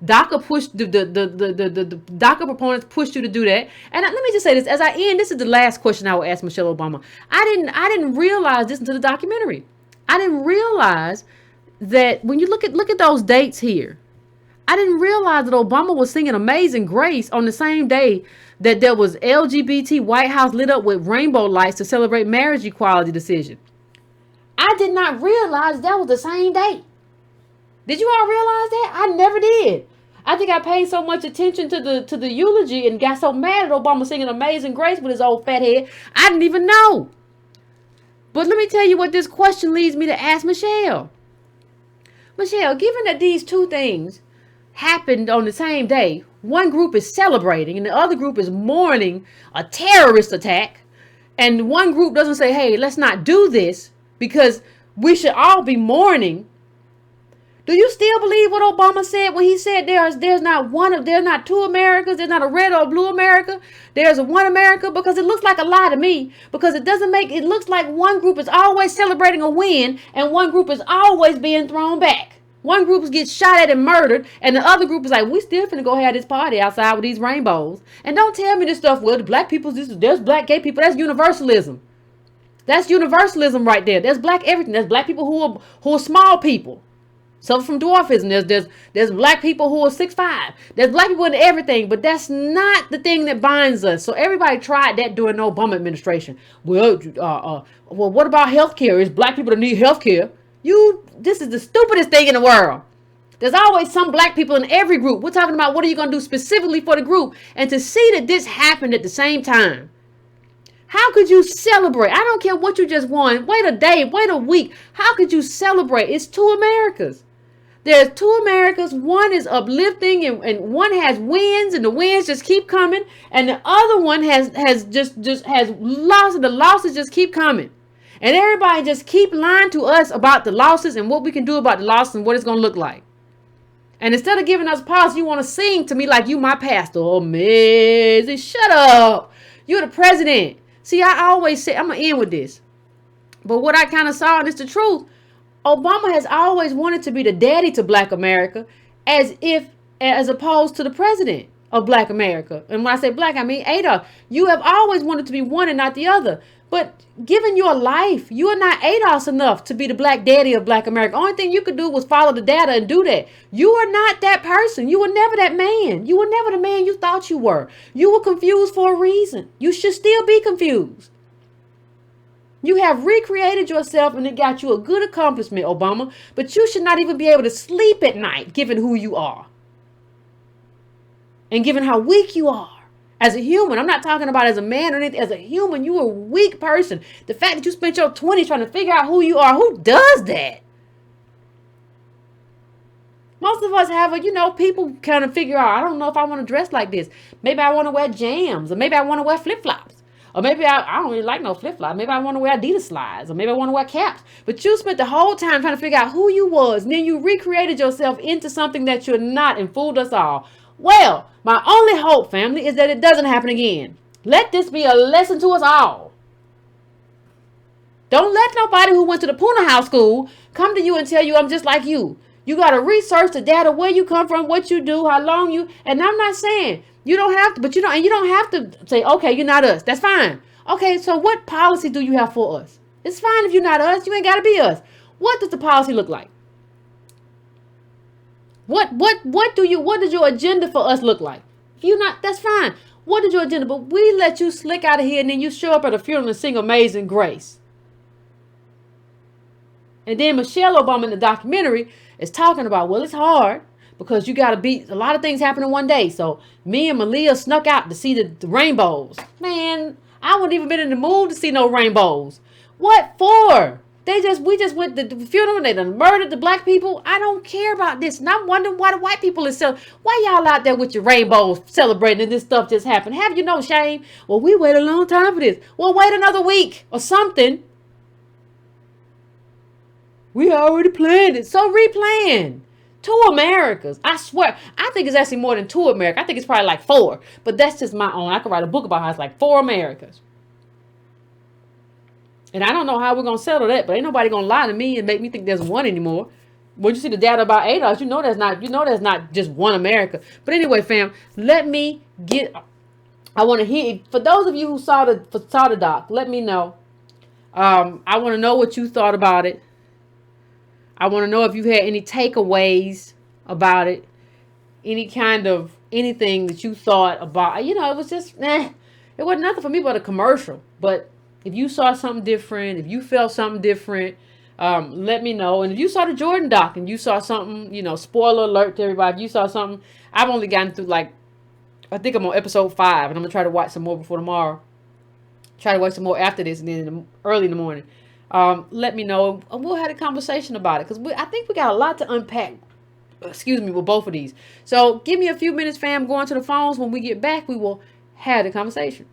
DACA pushed the DACA proponents pushed you to do that. And let me just say this as I end. This is the last question I will ask Michelle Obama. I didn't realize this until the documentary. I didn't realize that when you look at those dates here, I didn't realize that Obama was singing Amazing Grace on the same day that there was LGBT White House lit up with rainbow lights to celebrate marriage equality decision. I did not realize that was the same day. Did you all realize that? I never did. I think I paid so much attention to the eulogy and got so mad at Obama singing Amazing Grace with his old fat head, I didn't even know. But let me tell you what this question leads me to ask Michelle. Michelle, given that these two things happened on the same day. One group is celebrating and the other group is mourning a terrorist attack. And one group doesn't say, hey, let's not do this because we should all be mourning. Do you still believe what Obama said when he said there's not two Americas, there's not a red or a blue America, there's a one America? Because it looks like a lie to me, because it looks like one group is always celebrating a win and one group is always being thrown back. One group gets shot at and murdered, and the other group is like, we still finna go have this party outside with these rainbows. And don't tell me this stuff, well, the black people, there's black gay people. That's universalism. That's universalism right there. There's black everything. There's black people who are small people. Suffer from dwarfism. There's black people who are 6'5". There's black people in everything, but that's not the thing that binds us. So everybody tried that during the Obama administration. Well, what about healthcare? It's black people that need healthcare. This is the stupidest thing in the world. There's always some black people in every group. We're talking about what are you going to do specifically for the group, and to see that this happened at the same time. How could you celebrate? I don't care what you just won. Wait a day, wait a week. How could you celebrate? It's two Americas. There's two Americas. One is uplifting and one has wins, and the wins just keep coming. And the other one has loss, and the losses just keep coming. And everybody just keep lying to us about the losses and what we can do about the losses and what it's going to look like. And instead of giving us pause, you want to sing to me like you my pastor. Oh, amazing. Shut up. You're the president. See, I always say, I'm going to end with this. But what I kind of saw, and it's the truth, Obama has always wanted to be the daddy to black America as opposed to the president of black America. And when I say black, I mean Adolf. You have always wanted to be one and not the other. But given your life, you are not Adolf enough to be the black daddy of black America. Only thing you could do was follow the data and do that. You are not that person. You were never that man. You were never the man you thought you were. You were confused for a reason. You should still be confused. You have recreated yourself and it got you a good accomplishment, Obama, but you should not even be able to sleep at night given who you are. And given how weak you are as a human. I'm not talking about as a man or anything. As a human, you are a weak person. The fact that you spent your 20s trying to figure out who you are, who does that? Most of us have people kind of figure out, I don't know if I want to dress like this. Maybe I want to wear jams, or maybe I want to wear flip-flops. Or maybe I don't really like no flip-flops. Maybe I want to wear Adidas slides. Or maybe I want to wear caps. But you spent the whole time trying to figure out who you was. And then you recreated yourself into something that you're not and fooled us all. Well, my only hope, family, is that it doesn't happen again. Let this be a lesson to us all. Don't let nobody who went to the Puna House School come to you and tell you I'm just like you. You got to research the data, where you come from, what you do, how long you. And I'm not saying you don't have to, but you don't have to say, okay, you're not us. That's fine. Okay, so what policy do you have for us? It's fine if you're not us. You ain't got to be us. What does the policy look like? What does your agenda for us look like? If you're not, that's fine. What is your agenda? But we let you slick out of here and then you show up at a funeral and sing Amazing Grace. And then Michelle Obama in the documentary is talking about, well, it's hard because you got to be, a lot of things happen in one day. So me and Malia snuck out to see the rainbows. Man, I wouldn't even been in the mood to see no rainbows. What for? We just went to the funeral and they done murdered the black people. I don't care about this. And I'm wondering why the white people is why y'all out there with your rainbows celebrating and this stuff just happened. Have you no shame? Well, we waited a long time for this. Well, wait another week or something. We already planned it. So replan. 2 Americas. I swear. I think it's actually more than 2 Americas. I think it's probably like 4. But that's just my own. I could write a book about how it's like 4 Americas. And I don't know how we're going to settle that, but ain't nobody going to lie to me and make me think there's one anymore. When you see the data about ADOS, you know that's not just one America. But anyway, fam, I want to hear, for those of you who saw the doc, let me know. I want to know what you thought about it. I want to know if you had any takeaways about it. Any kind of anything that you thought about. It was just, it wasn't nothing for me but a commercial. But if you saw something different, if you felt something different, let me know. And if you saw the Jordan doc and you saw something, spoiler alert to everybody. If you saw something, I've only gotten through I think I'm on episode 5 and I'm going to try to watch some more before tomorrow. Try to watch some more after this and then early in the morning. Let me know and we'll have a conversation about it because I think we got a lot to unpack excuse me, with both of these. So give me a few minutes, fam. Going to the phones. When we get back, we will have the conversation.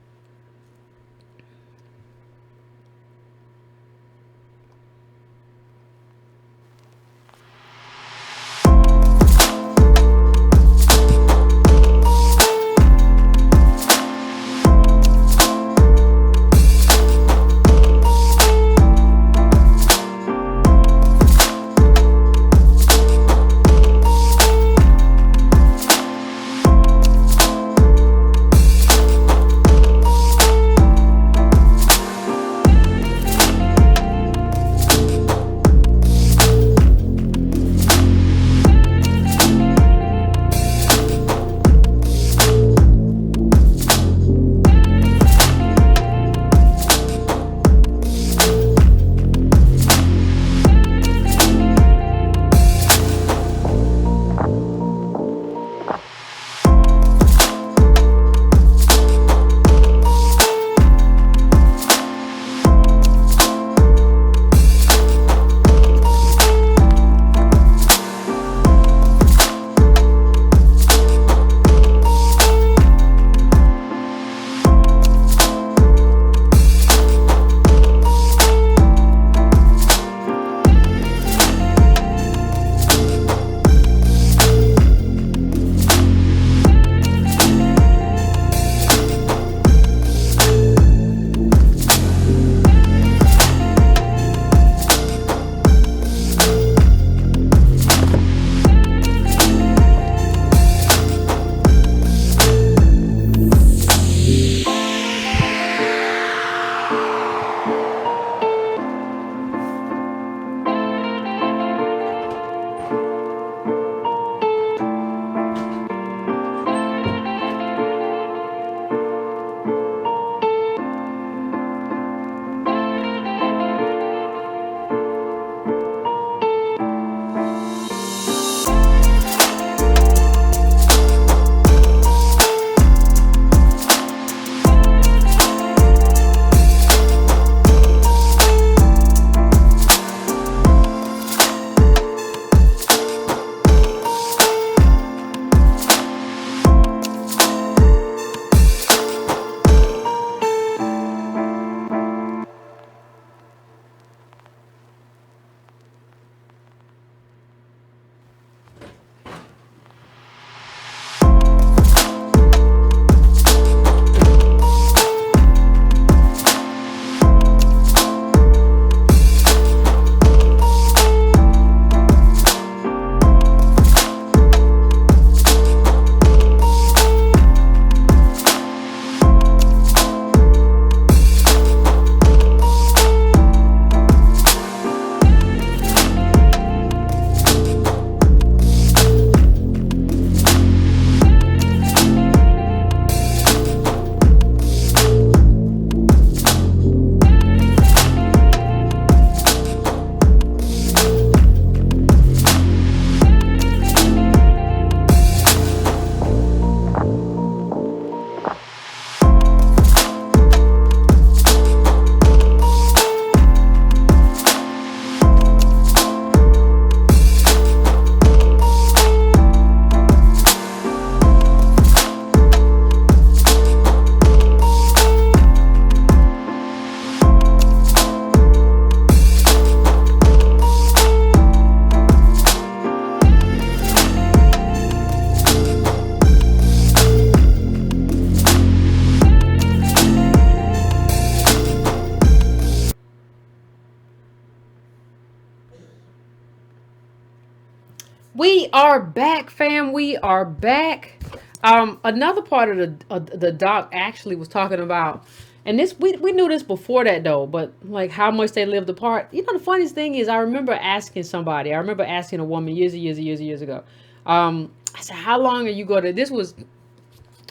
We are back, fam. We are back. Another part of the doc actually was talking about, and this we knew this before that though, but like how much they lived apart. You know, the funniest thing is I remember asking somebody. I remember asking a woman years ago. I said, "How long are you going to?" This was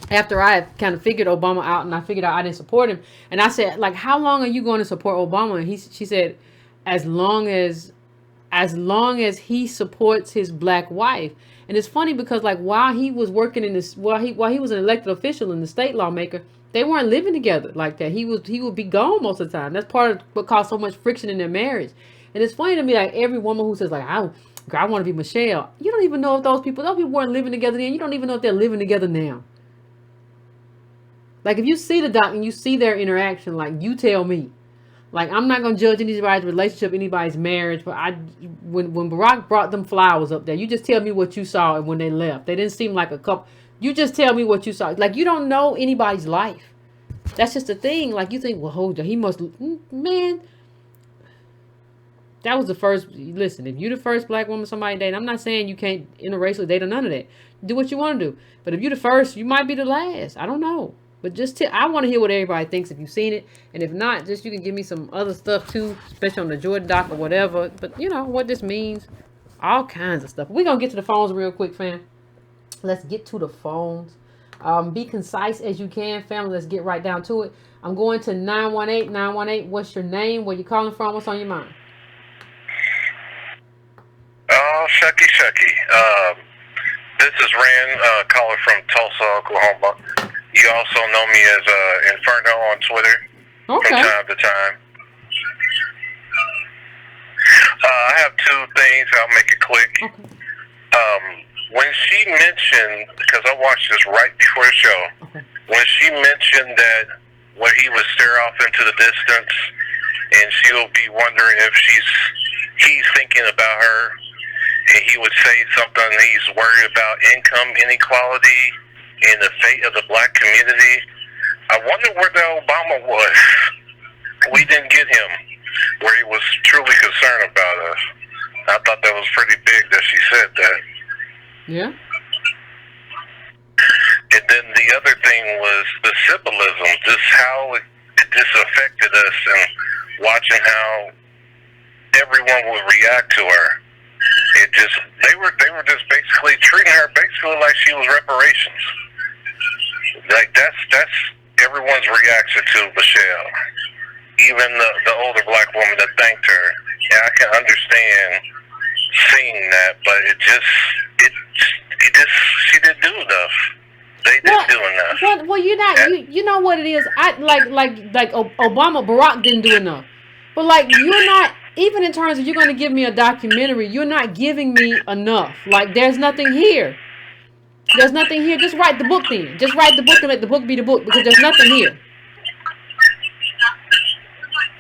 after I kind of figured Obama out, and I figured out I didn't support him. And I said, "Like, how long are you going to support Obama?" And she said, "As long as he supports his black wife." And it's funny because like while he was working in this, while he was an elected official and the state lawmaker, they weren't living together like that. He would be gone most of the time. That's part of what caused so much friction in their marriage. And it's funny to me, like every woman who says like Girl, I want to be Michelle. You don't even know if those people weren't living together then. You don't even know if they're living together now. Like, if you see the doc and you see their interaction, like, you tell me. Like, I'm not gonna judge anybody's relationship, anybody's marriage, but when Barack brought them flowers up there, you just tell me what you saw and when they left. They didn't seem like a couple. You just tell me what you saw. Like, you don't know anybody's life. That's just the thing. Like, you think, well, hold on, he must, man. That was the first. Listen, if you're the first black woman somebody dating, I'm not saying you can't interracially date or none of that. Do what you want to do. But if you're the first, you might be the last. I don't know. But just I want to hear what everybody thinks if you've seen it. And if not, just you can give me some other stuff too, especially on the Jordan doc or whatever. But you know what this means. All kinds of stuff. We're going to get to the phones real quick, fam. Let's get to the phones. Be concise as you can, family. Let's get right down to it. I'm going to 918. 918, what's your name? Where you calling from? What's on your mind? Oh, shucky. This is Rand, calling from Tulsa, Oklahoma. You also know me as Inferno on Twitter from time to time. I have two things. I'll make it quick. Okay. When she mentioned, because I watched this right before the show, when she mentioned that when he would stare off into the distance and she'll be wondering if he's thinking about her, and he would say something, he's worried about income inequality and the fate of the black community. I wonder where the Obama was. We didn't get him where he was truly concerned about us. I thought that was pretty big that she said that. Yeah. And then the other thing was the symbolism, just how it just affected us, and watching how everyone would react to her. It just they were just basically treating her basically like she was reparations. Like that's everyone's reaction to Michelle. Even the older black woman that thanked her. And I can understand seeing that, but she didn't do enough. They didn't do enough. Well, you're not. You know what it is. I like Obama, Barack didn't do enough. But like you're not. Even in terms of you're going to give me a documentary, you're not giving me enough. Like there's nothing here. There's nothing here. Just write the book then. Just write the book and let the book be the book because there's nothing here.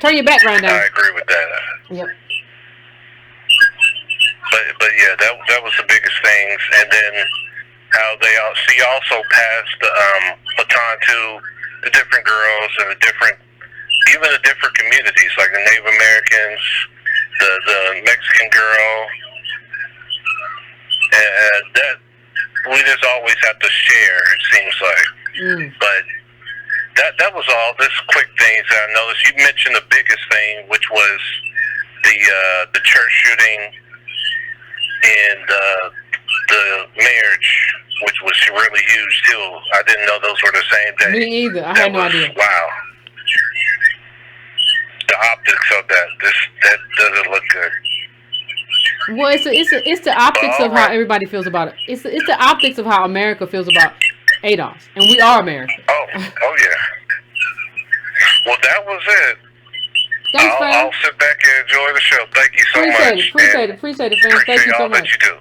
Turn your background down. I agree with that. Yep. But yeah, that was the biggest things, and then how she also passed the baton to the different girls and even the different communities, like the Native Americans, the Mexican girl, and that we just always have to share. It seems like, but that was all. This quick things that I noticed. You mentioned the biggest thing, which was the church shooting and the marriage, which was really huge too. I didn't know those were the same day. Me either. I had no idea. Wow. The optics of that doesn't look good. Well, it's the optics of how everybody feels about it. It's the optics of how America feels about ADOS, and we are America. Oh yeah. Well, that was it. Thanks, fam. I'll sit back and enjoy the show. Thank you so much. Appreciate it, fam. Thank you so much. That you do.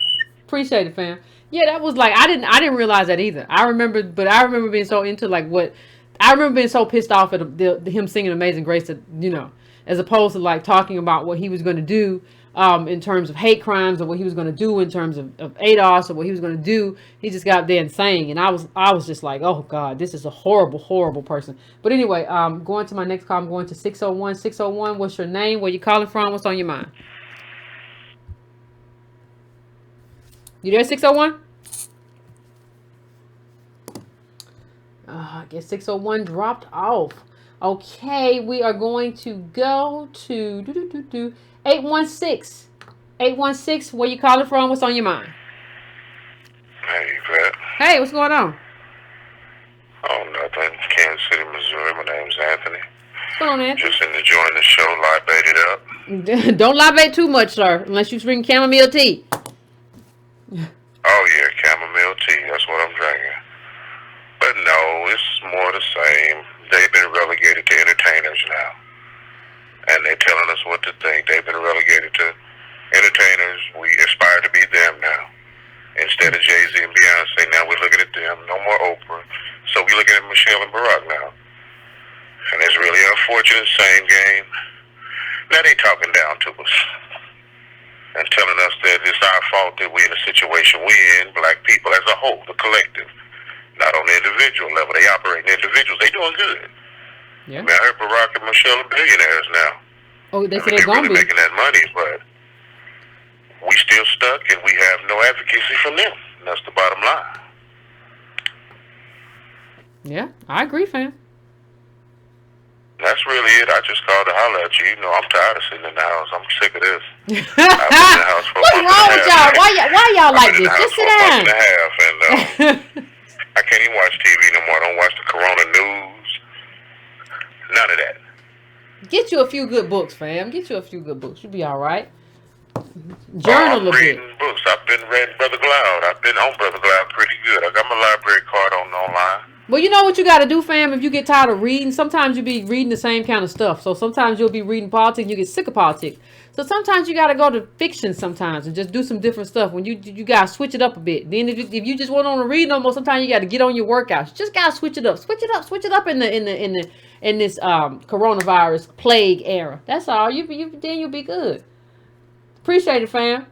Appreciate it, fam. Yeah, that was like I didn't realize that either. I remember being so into like what I remember being so pissed off at him singing Amazing Grace that, you know, as opposed to like talking about what he was going to do in terms of hate crimes or what he was going to do in terms of ADOS or what he was going to do. He just got there and sang, and I was just like, oh God, this is a horrible, horrible person. But anyway, going to my next call. I'm going to 601. 601, what's your name? Where you calling from? What's on your mind? You there, 601? I guess 601 dropped off. Okay, we are going to go to 816. 816, where you calling from? What's on your mind? Hey, Yvette. Hey, what's going on? Oh, nothing. Kansas City, Missouri. My name's Anthony. What's going on, Anthony? Just enjoying the show, libated up. Don't libate too much, sir, unless you drink chamomile tea. Oh, yeah, chamomile tea. That's what I'm drinking. But no, it's more the same. They've been relegated to entertainers now. And they're telling us what to think. They've been relegated to entertainers. We aspire Michelle and Barack now. And it's really unfortunate, same game. Now they talking down to us and telling us that it's our fault that we're in the situation we're in, black people as a whole, the collective. Not on the individual level. They operate in individuals. They doing good. Yeah. I mean, I heard Barack and Michelle are billionaires now. Oh, they said They're they're gonna really be. making that money, but we still stuck and we have no advocacy from them. And that's the bottom line. Yeah, I agree, fam. That's really it. I just called to holler at you. You know, I'm tired of sitting in the house. I'm sick of this. I've been in the house for a What's month wrong and a with half. y'all? Why y'all like I've been in this? the Just house sit for a month down. and a half, and I can't even watch TV no more. I don't watch the Corona news. None of that. Get you a few good books, fam. Get you a few good books. You'll be all right. Journal I'm a bit. reading books. I've been reading Brother Cloud. I've been on Brother Cloud pretty good. I got my library card on online. Well, you know what you got to do, fam? If you get tired of reading, sometimes you'll be reading the same kind of stuff. So sometimes you'll be reading politics and you get sick of politics. So sometimes you got to go to fiction sometimes and just do some different stuff. When you got to switch it up a bit. Then if you just want to read no more, sometimes you got to get on your workouts. You just got to switch it up. Switch it up in this coronavirus plague era. That's all. Then you'll be good. Appreciate it, fam.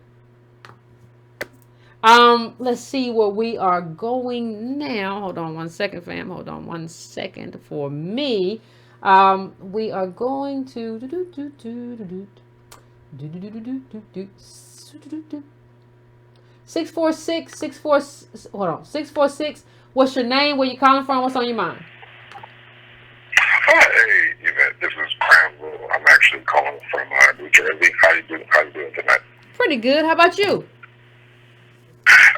Let's see where we are going now. Hold on 1 second, fam. Hold on 1 second for me. We are going to 646. Hold on, 646. What's your name? Where you calling from? What's on your mind? Hey, Yvette, this is Granville. I'm actually calling from New Jersey. How you doing tonight? Pretty good. How about you?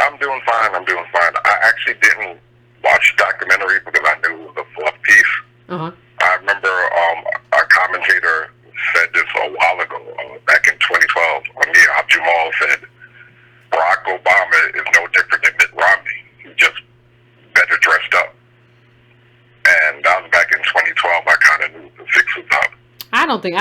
I'm doing fine. I actually didn't watch the documentary because I knew it was a fluff piece. Uh-huh. I remember a commentator said this a while ago, back in 2012, when Niyab Jamal said, Barack Obama is no different than Mitt Romney. He's just better dressed up. And that was back in 2012. I kind of knew the fix was up. I don't think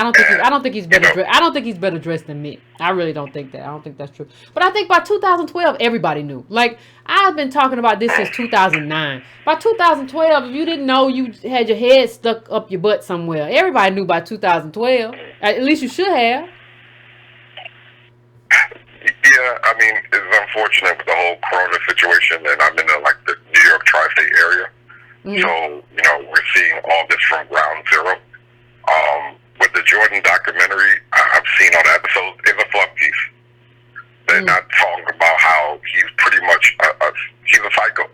he's better. I don't think he's better dressed than me. I really don't think that. I don't think that's true. But I think by 2012, everybody knew. Like, I've been talking about this since 2009. By 2012, if you didn't know, you had your head stuck up your butt somewhere. Everybody knew by 2012. At least you should have. Yeah, I mean, it's unfortunate with the whole corona situation, and I'm in the New York tri-state area. Mm-hmm. So, we're seeing all this from ground zero. With the Jordan documentary, I've seen all the episodes. It's a fluff piece. They're not talking about how he's pretty much he's a psycho.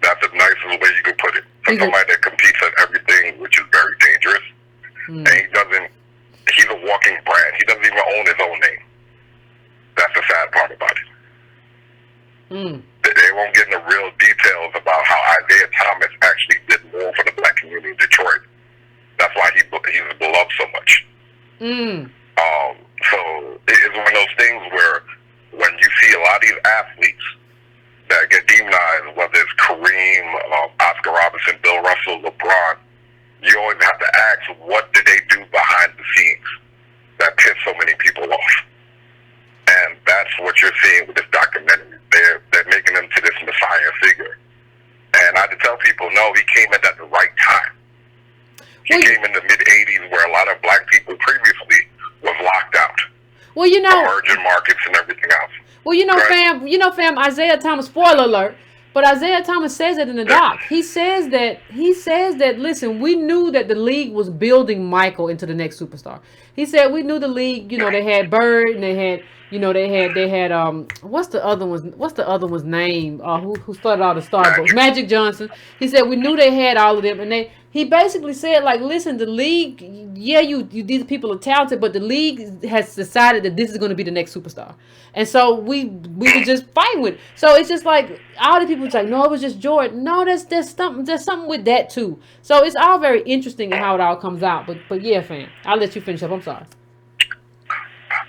That's the nicest way you could put it. For somebody that competes at everything, which is very dangerous. And he's a walking brand. He doesn't even own his own name. That's the sad part about it. They won't get into real details about how Isaiah Thomas actually did more for the black community in Detroit. That's why he's beloved so much. So it's one of those things where when you see a lot of these athletes that get demonized, whether it's Kareem, Oscar Robertson, Bill Russell, LeBron, you always have to ask, what did they do behind the scenes that pissed so many people off? And that's what you're seeing with this documentary. They're making him to this messiah figure. And I had to tell people, no, he came in at the right time. He came in the mid-'80s where a lot of black people previously was locked out. Well, emerging markets and everything else. Well, fam, Isaiah Thomas, spoiler alert, but Isaiah Thomas says it in the doc. He says that, listen, we knew that the league was building Michael into the next superstar. He said we knew the league, they had Bird and they had what's the other one's name? Who started all the Starbucks? Magic Johnson. He said we knew they had all of them, and he basically said, like, listen, the league, these people are talented, but the league has decided that this is going to be the next superstar, and so we were just fighting with it. So it's just like all the people was like, no, it was just Jordan. No, there's something with that too. So it's all very interesting in how it all comes out. But yeah, fam, I'll let you finish up. I'm sorry.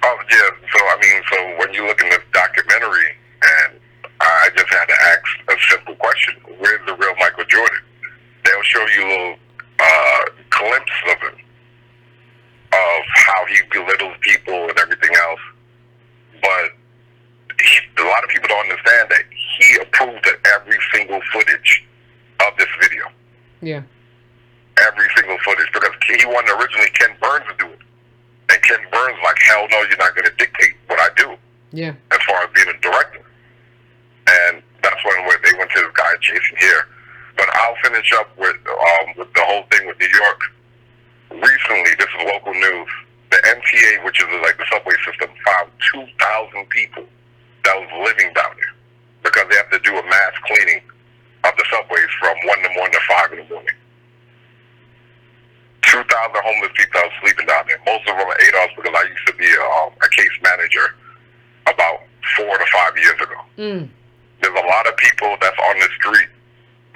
Oh yeah. So when you look in this documentary, and I just had to ask a simple question: where's the real Michael Jordan? They'll show you little glimpses of him, of how he belittles people and everything else. But a lot of people don't understand that he approved of every single footage of this video. Yeah. Every single footage, because he wanted originally Ken Burns to do it, and Ken Burns like, hell no, you're not going to dictate what I do. Yeah. As far as being a director, and that's when they went to the guy Jason here. But I'll finish up with the whole thing with New York. Recently, this is local news. The MTA, which is like the subway system, found 2,000 people that was living down there because they have to do a mass cleaning of the subways from 1 in the morning to 5 in the morning. 2,000 homeless people are sleeping down there. Most of them are ADOS because I used to be a case manager about 4 to 5 years ago. There's a lot of people that's on the street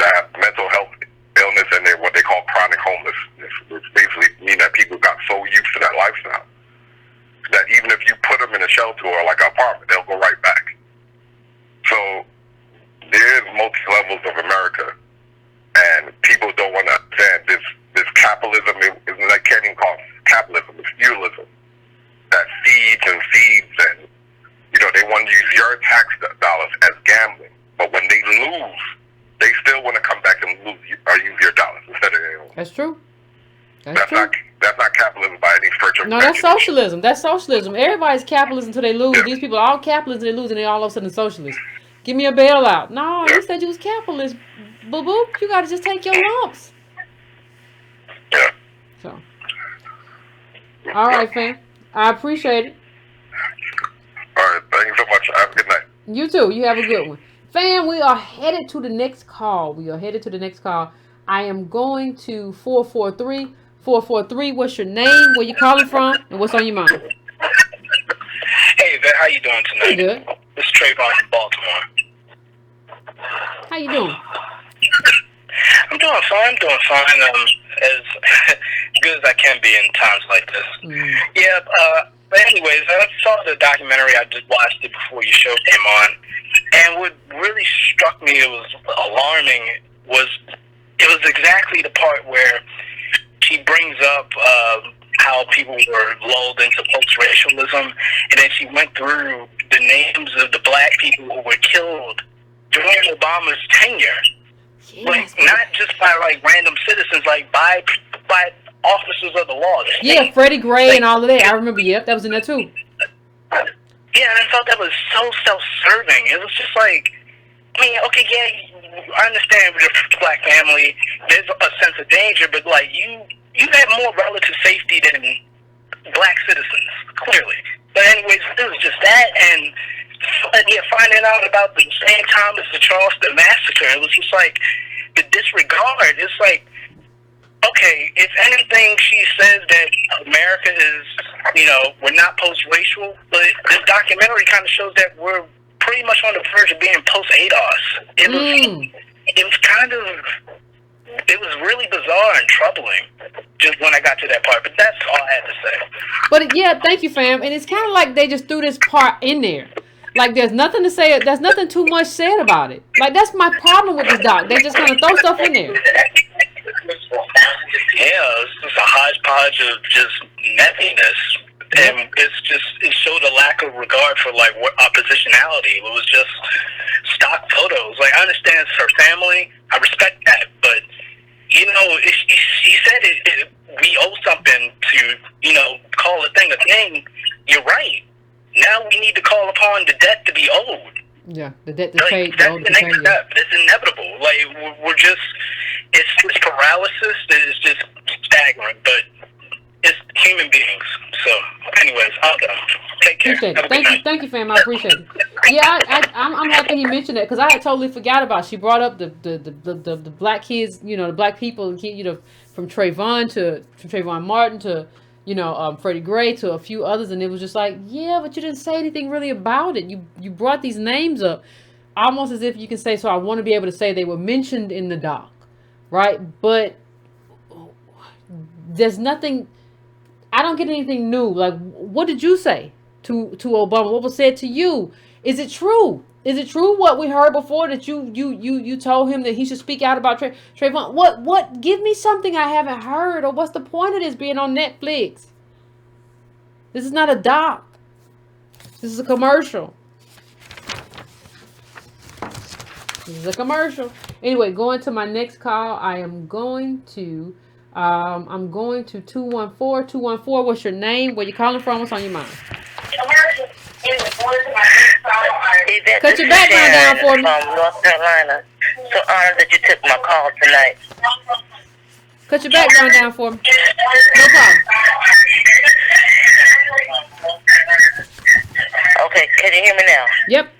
that have mental health illness and what they call chronic homelessness, which basically mean that people got so used to that lifestyle that even if you put them in a shelter or like an apartment, they'll go right back. So there's multi-levels of America, and people don't want to understand this capitalism. Isn't like can't even call it capitalism, it's feudalism that feeds and feeds, and they want to use your tax dollars as gambling, but when they lose, they still want to come back and use your dollars instead of their own. That's true. That's not capitalism by any stretch of No, that's socialism. That's socialism. Everybody's capitalism until they lose. These people are all capitalists and they lose, and they all of a sudden socialists. Give me a bailout. No, you said you was capitalist. Boo boo. You got to just take your lumps. Yeah. So. All right, fam. I appreciate it. All right. Thank you so much. Have a good night. You too. You have a good one. Fam, we are headed to the next call. I am going to 443. 443, what's your name? Where you calling from? And what's on your mind? Hey, Yvette, how you doing tonight? I'm good. This is Trayvon from Baltimore. How you doing? I'm doing fine. As good as I can be in times like this. Yeah, but anyways, I saw the documentary. I just watched it before your show came on. And what really struck me, it was alarming, it was exactly the part where she brings up how people were lulled into post-racialism, and then she went through the names of the black people who were killed during Obama's tenure. Yes. Like, not just by like random citizens, like by officers of the law. Yeah, Freddie Gray and all of that. I remember, yep, that was in there too. Yeah, and I thought that was so self-serving. It was just like, I mean, okay, yeah, I understand with your black family, there's a sense of danger, but like you have more relative safety than black citizens, clearly. But anyways, it was just that, and yeah, finding out about the same time as the Charleston massacre, it was just like the disregard. It's like, okay, if anything, she says that America is, we're not post-racial, but this documentary kind of shows that we're pretty much on the verge of being post-ADOS. It was really bizarre and troubling just when I got to that part, but that's all I had to say. But yeah, thank you, fam. And it's kind of like they just threw this part in there. Like there's nothing to say, there's nothing too much said about it. Like that's my problem with this doc. They just kind of throw stuff in there. Yeah, it's just a hodgepodge of just messiness. And it showed a lack of regard for like what oppositionality. It was just stock photos. Like I understand it's her family, I respect that, but she said we owe something to call a thing a thing. You're right. Now we need to call upon the debt to be owed. Yeah, the debt to pay. That's the next step. It's inevitable. Like we're just it's paralysis. It's just staggering, but it's human beings. So, anyways, I'll go. Take care. Thank you, fam. I appreciate it. Yeah, I'm happy he mentioned that because I had totally forgot about it. She brought up the black kids, the black people, from Trayvon Martin to Freddie Gray to a few others, and it was just like, yeah, but you didn't say anything really about it. You brought these names up, almost as if you can say, so I want to be able to say they were mentioned in the doc, right? But there's nothing. I don't get anything new. Like, what did you say to Obama? What was said to you? Is it true? Is it true what we heard before that you told him that he should speak out about Trayvon? What? Give me something I haven't heard, or what's the point of this being on Netflix? This is not a doc. This is a commercial. This is a commercial. Anyway, going to my next call. I'm going to 214-214. What's your name? Where you calling from? What's on your mind? Yvette, Cut your background down for me. From North Carolina. So honored that you took my call tonight. Cut your background down for me. No problem. Okay, can you hear me now? Yep.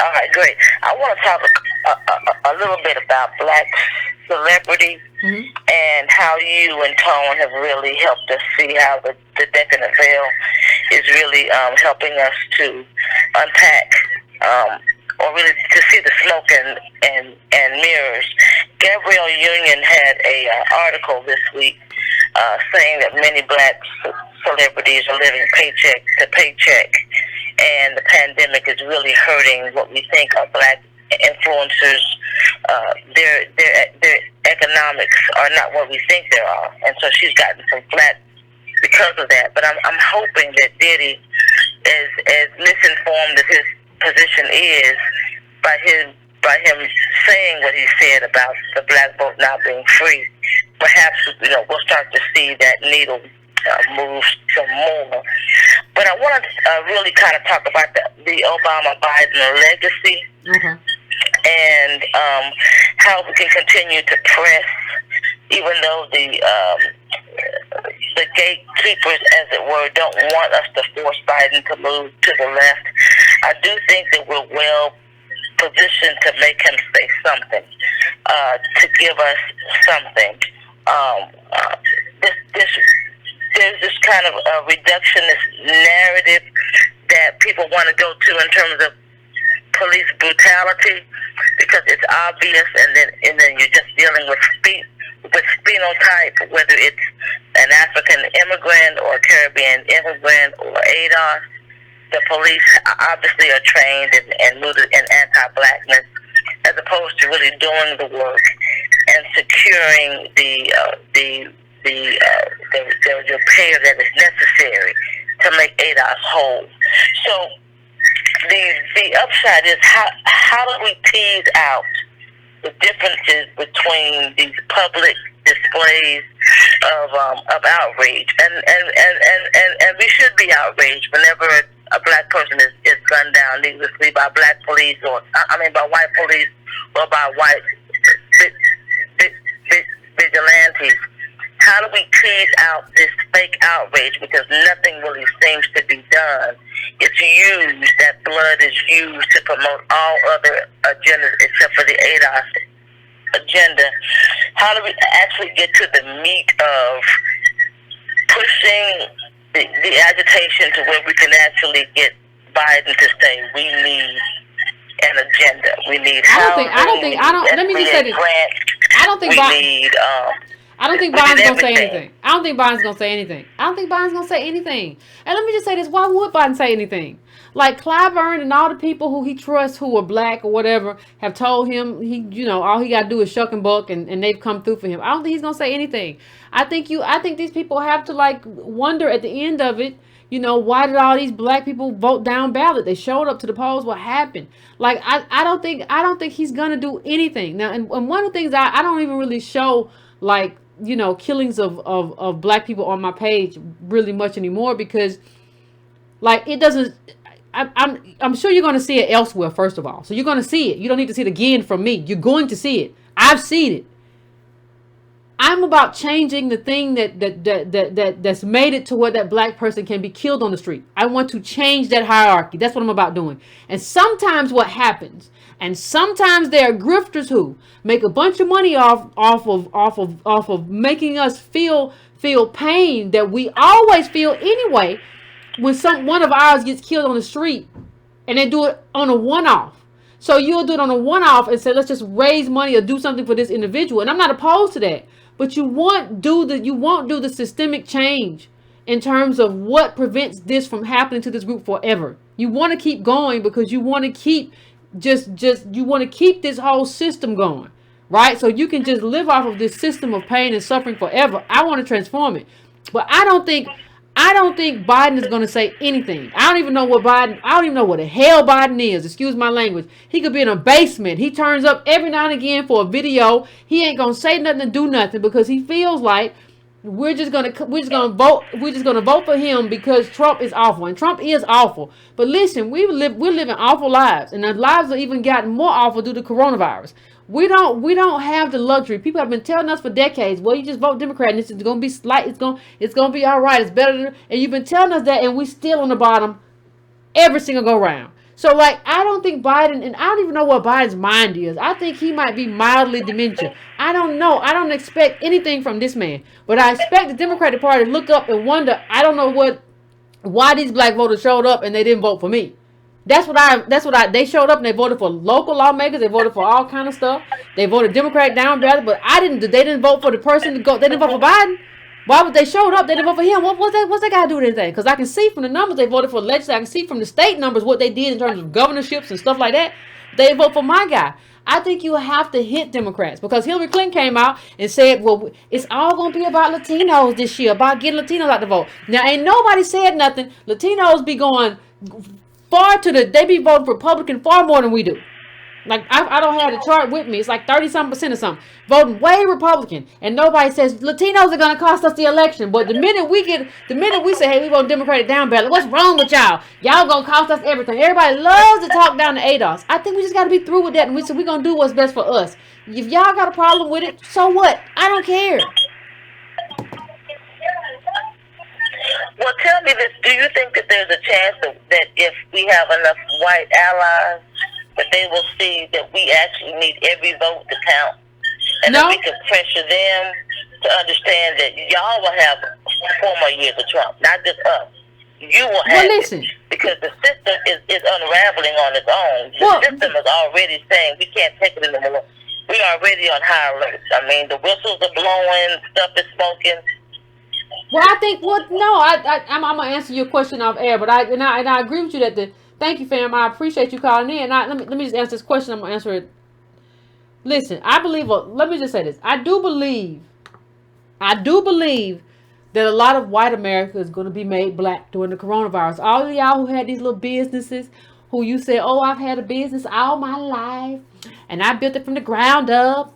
All right, great. I want to talk a little bit about black celebrity and how you and Tone have really helped us see how the decadent veil is really helping us to unpack or really to see the smoke and mirrors. Gabrielle Union had a article this week saying that many black celebrities are living paycheck to paycheck, and the pandemic is really hurting what we think are black influencers. Their economics are not what we think they are, and so she's gotten some flack because of that. But I'm hoping that Diddy, as misinformed as his position is, by him saying what he said about the black vote not being free, perhaps we'll start to see that needle move some more. But I want to really kind of talk about the Obama-Biden legacy. Okay. And how we can continue to press, even though the gatekeepers, as it were, don't want us to force Biden to move to the left. I do think that we're well positioned to make him say something, to give us something. There's this kind of reductionist narrative that people want to go to in terms of police brutality, because it's obvious, and then you're just dealing with phenotype, whether it's an African immigrant or a Caribbean immigrant or ADOS. The police obviously are trained and rooted in anti-blackness, as opposed to really doing the work and securing the repair that is necessary to make ADOS whole. So the upside is how do we tease out the differences between these public displays of outrage, and we should be outraged whenever a black person is gunned down needlessly by black police, or by white police, or by white vigilantes. How do we tease out this fake outrage? Because nothing really seems to be done. It's used, that blood is used to promote all other agendas except for the ADOS agenda. How do we actually get to the meat of pushing the agitation to where we can actually get Biden to say we need an agenda? We need let me just say this. I don't think Biden's going to say anything. I don't think Biden's going to say anything. And let me just say this. Why would Biden say anything? Like Clyburn and all the people who he trusts who are black or whatever have told him all he got to do is shuck and buck, and they've come through for him. I don't think he's going to say anything. I think these people have to wonder at the end of it, why did all these black people vote down ballot? They showed up to the polls. What happened? I don't think he's going to do anything. Now, and one of the things I don't even really show killings of black people on my page really much anymore, because it doesn't. I'm sure you're going to see it elsewhere. First of all, so you're going to see it. You don't need to see it again from me. You're going to see it. I've seen it. I'm about changing the thing that's made it to where that black person can be killed on the street. I want to change that hierarchy. That's what I'm about doing. And sometimes what happens, and sometimes there are grifters who make a bunch of money off of making us feel pain that we always feel anyway when one of ours gets killed on the street, and they do it on a one-off. So you'll do it on a one-off and say, let's just raise money or do something for this individual. And I'm not opposed to that. But you won't do the systemic change in terms of what prevents this from happening to this group forever. You want to keep going because you want to keep you want to keep this whole system going, right? So you can just live off of this system of pain and suffering forever. I want to transform it. But I don't think I don't think Biden is going to say anything. I don't even know what the hell Biden is. Excuse my language. He could be in a basement. He turns up every now and again for a video. He ain't going to say nothing and do nothing because he feels like we're just gonna vote for him because Trump is awful, and Trump is awful. But listen, we're living awful lives, and our lives are even gotten more awful due to coronavirus. We don't have the luxury. People have been telling us for decades, well, you just vote Democrat and it's gonna be slight, it's gonna be all right, it's better than, and you've been telling us that, and we still on the bottom every single go round. So like, I don't think Biden, and I don't even know what Biden's mind is. I think he might be mildly dementia. I don't know. I don't expect anything from this man, but I expect the Democratic Party to look up and wonder, I don't know why these black voters showed up and they didn't vote for me. They showed up and they voted for local lawmakers. They voted for all kind of stuff. They voted Democrat down ballot, but they didn't vote for the person to go. They didn't vote for Biden. Why would they showed up? They didn't vote for him. What's that got to do with anything? Because I can see from the numbers they voted for legislature. I can see from the state numbers what they did in terms of governorships and stuff like that. They vote for my guy. I think you have to hit Democrats because Hillary Clinton came out and said, well, it's all going to be about Latinos this year, about getting Latinos out to vote. Now, ain't nobody said nothing. Latinos be going they be voting Republican far more than we do. Like, I don't have the chart with me. It's like 30-something% or something. Voting way Republican. And nobody says Latinos are going to cost us the election. But the minute we say, hey, we vote Democratic down ballot, what's wrong with y'all? Y'all going to cost us everything. Everybody loves to talk down the ADOS. I think we just got to be through with that. And we said we're going to do what's best for us. If y'all got a problem with it, so what? I don't care. Well, tell me this. Do you think that there's a chance that if we have enough white allies, that they will see that we actually need every vote to count? And that we can pressure them to understand that y'all will have 4 more years of Trump, not just us. You will have it. Because the system is unraveling on its own. The system is already saying we can't take it anymore. We are already on high alert. I mean, the whistles are blowing, stuff is smoking. Well, I think, I'm going to answer your question off air, but I agree with you that thank you, fam. I appreciate you calling in. Let me just answer this question. I'm going to answer it. Listen, let me just say this. I do believe that a lot of white America is going to be made black during the coronavirus. All of y'all who had these little businesses, who you say, oh, I've had a business all my life, and I built it from the ground up.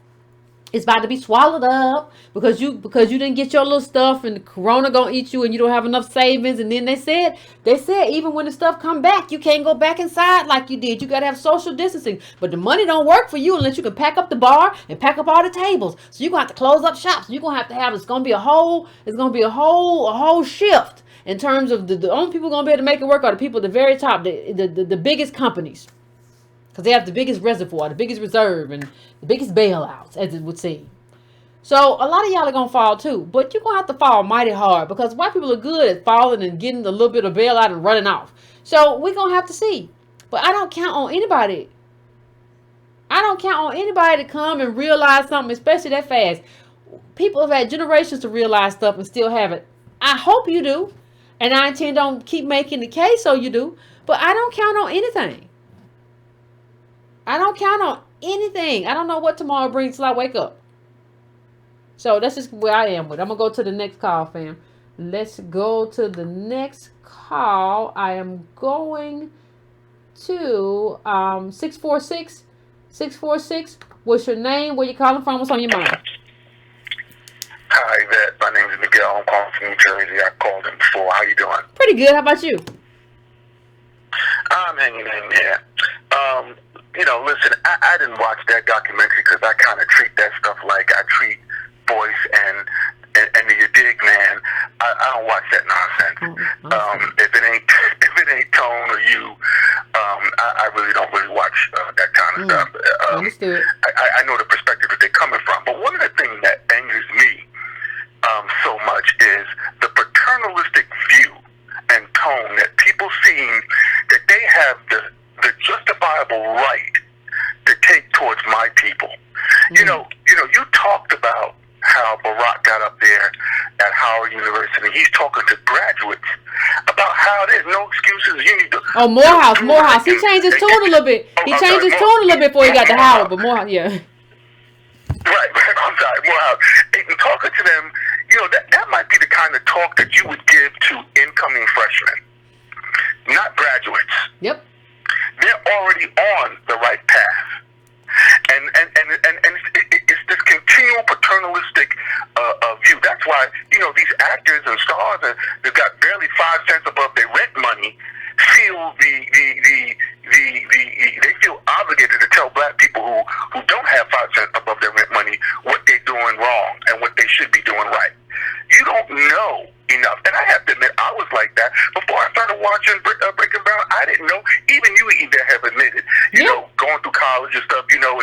It's about to be swallowed up because you didn't get your little stuff and the corona gonna eat you and you don't have enough savings. And then they said even when the stuff come back, you can't go back inside like you did. You gotta have social distancing. But the money don't work for you unless you can pack up the bar and pack up all the tables. So you're gonna have to close up shops. You're gonna have it's gonna be a whole shift in terms of the only people gonna be able to make it work are the people at the very top, the biggest companies. Because they have the biggest reservoir, the biggest reserve, and the biggest bailouts, as it would seem. So a lot of y'all are going to fall too. But you're going to have to fall mighty hard. Because white people are good at falling and getting a little bit of bailout and running off. So we're going to have to see. But I don't count on anybody. To come and realize something, especially that fast. People have had generations to realize stuff and still have it. I hope you do. And I intend on keep making the case so you do. But I don't count on anything. I don't count on anything. I don't know what tomorrow brings till I wake up. So that's just where I am with. I'm going to go to the next call, fam. Let's go to the next call. I am going to 646. 646. What's your name? Where you calling from? What's on your mind? Hi, Yvette. My name is Miguel. I'm calling from New Jersey. I called in before. How you doing? Pretty good. How about you? I'm hanging in there. Listen, I didn't watch that documentary because I kind of treat that stuff like I treat Voice and you dig, man. I don't watch that nonsense. If it ain't Tone or you, I really don't watch that kind of stuff. Understood. I know the perspective that they're coming from, but one of the things that angers me so much is the paternalistic view and tone that people seem that they have the justifiable right to take towards my people. You talked about how Barack got up there at Howard University. He's talking to graduates about how there's no excuses. You need to. Oh, Morehouse. He changed his tune a little bit. He changed his tune a little bit before he got to Howard, but Morehouse, yeah. Right, I'm sorry, Morehouse. And talking to them, that might be the kind of talk that you would give to incoming freshmen, not graduates. Yep. They're already on the right path. And it's this continual paternalistic view. That's why, these actors and stars that got barely 5 cents above their rent money feel they feel obligated to tell black people who don't have 5 cents above their rent money what they're doing wrong and what they should be doing right. You don't know enough. And I have to admit, I was like that. Before I started watching Breaking Brown, I didn't know. Even you either have admitted, going through college and stuff, it's all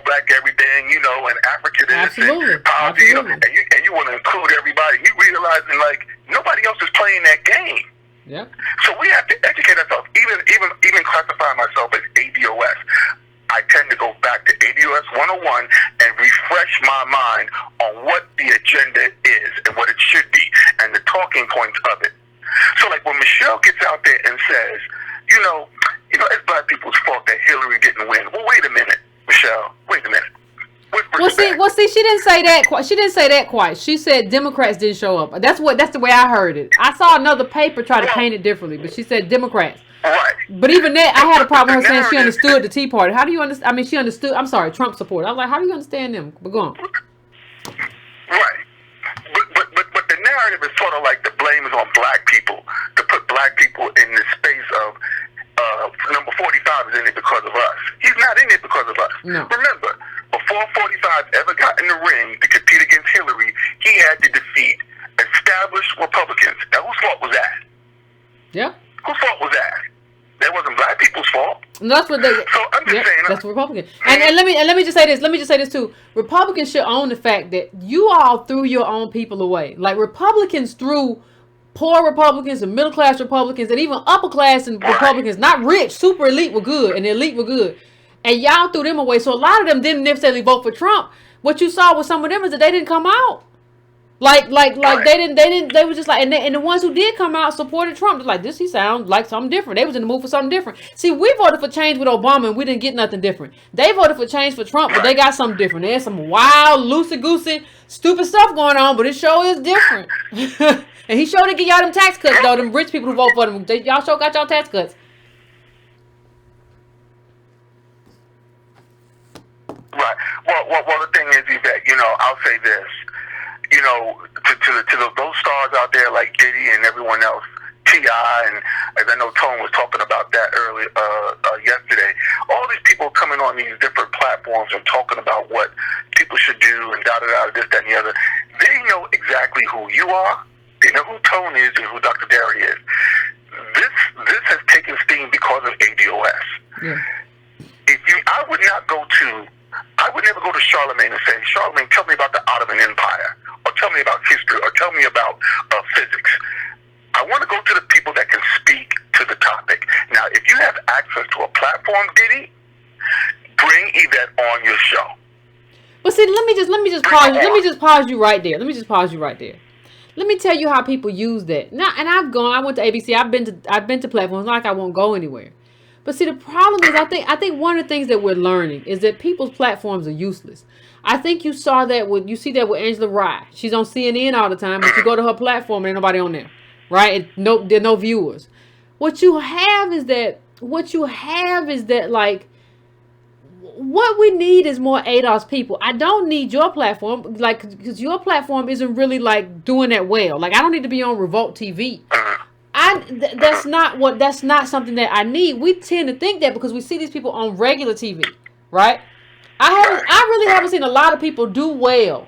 black everything, and Africa this and poverty, and you want to include everybody. You realizing, like, nobody else is playing that game. Yep. So we have to educate ourselves. Even classifying myself as ADOS, I tend to go back to ADOS 101 and refresh my mind on what the agenda is and what it should be and the talking points of it. So, like, when Michelle gets out there and says, it's black people's fault that Hillary didn't win. Well, wait a minute, Michelle. Wait a minute. Well, see, she didn't say that quite. She didn't say that quite. She said Democrats didn't show up. That's the way I heard it. I saw another paper try to paint it differently, but she said Democrats. Right. But even that, I had a problem with her saying she understood the Tea Party. How do you understand? I mean, she understood. I'm sorry, Trump supporter. I was like, how do you understand them? But go on. Right. But the narrative is sort of like the blame is on black people, to put black people in the space of number 45 is in it because of us. He's not in it because of us. No. Remember, before 45 ever got in the ring to compete against Hillary, he had to defeat established Republicans. Now, whose fault was that? Yeah. Whose fault was that? That wasn't black people's fault. And that's what they. So I'm just saying. That's Republican. And let me just say this. Let me just say this too. Republicans should own the fact that you all threw your own people away. Like, Republicans threw poor Republicans and middle class Republicans and even upper class and Republicans, not rich, super elite were good, and the elite were good. And y'all threw them away. So a lot of them didn't necessarily vote for Trump. What you saw with some of them is that they didn't come out. Like they were just like, and the ones who did come out supported Trump. Like, this, he sounds like something different. They was in the mood for something different. See, we voted for change with Obama and we didn't get nothing different. They voted for change for Trump, but they got something different. There's some wild, loosey-goosey, stupid stuff going on, but it sure is different. And he sure did get y'all them tax cuts, though. Them rich people who vote for them, y'all sure got y'all tax cuts. Right. Well, the thing is, Yvette, I'll say this. To those stars out there like Diddy and everyone else, T.I., and as I know Tone was talking about that earlier yesterday, all these people coming on these different platforms and talking about what people should do and da-da-da, this, that, and the other, they know exactly who you are. They know who Tone is and who Dr. Derry is. This has taken steam because of ADOS. Yeah. I would never go to Charlemagne and say, Charlemagne, tell me about the Ottoman Empire, or tell me about history, or tell me about physics. I want to go to the people that can speak to the topic. Now, if you have access to a platform, Diddy, bring Yvette on your show. But see, let me just pause you right there. Let me tell you how people use that. Now, and I went to ABC. I've been to platforms, like I won't go anywhere. But see, the problem is, I think one of the things that we're learning is that people's platforms are useless. I think you see that with Angela Rye. She's on CNN all the time, but you go to her platform and ain't nobody on there, right? And there are no viewers. What you have is that like, what we need is more ADOS people. I don't need your platform, like, because your platform isn't really like doing that well. Like, I don't need to be on Revolt TV. That's not something that I need. We tend to think that because we see these people on regular TV, right? I really haven't seen a lot of people do well.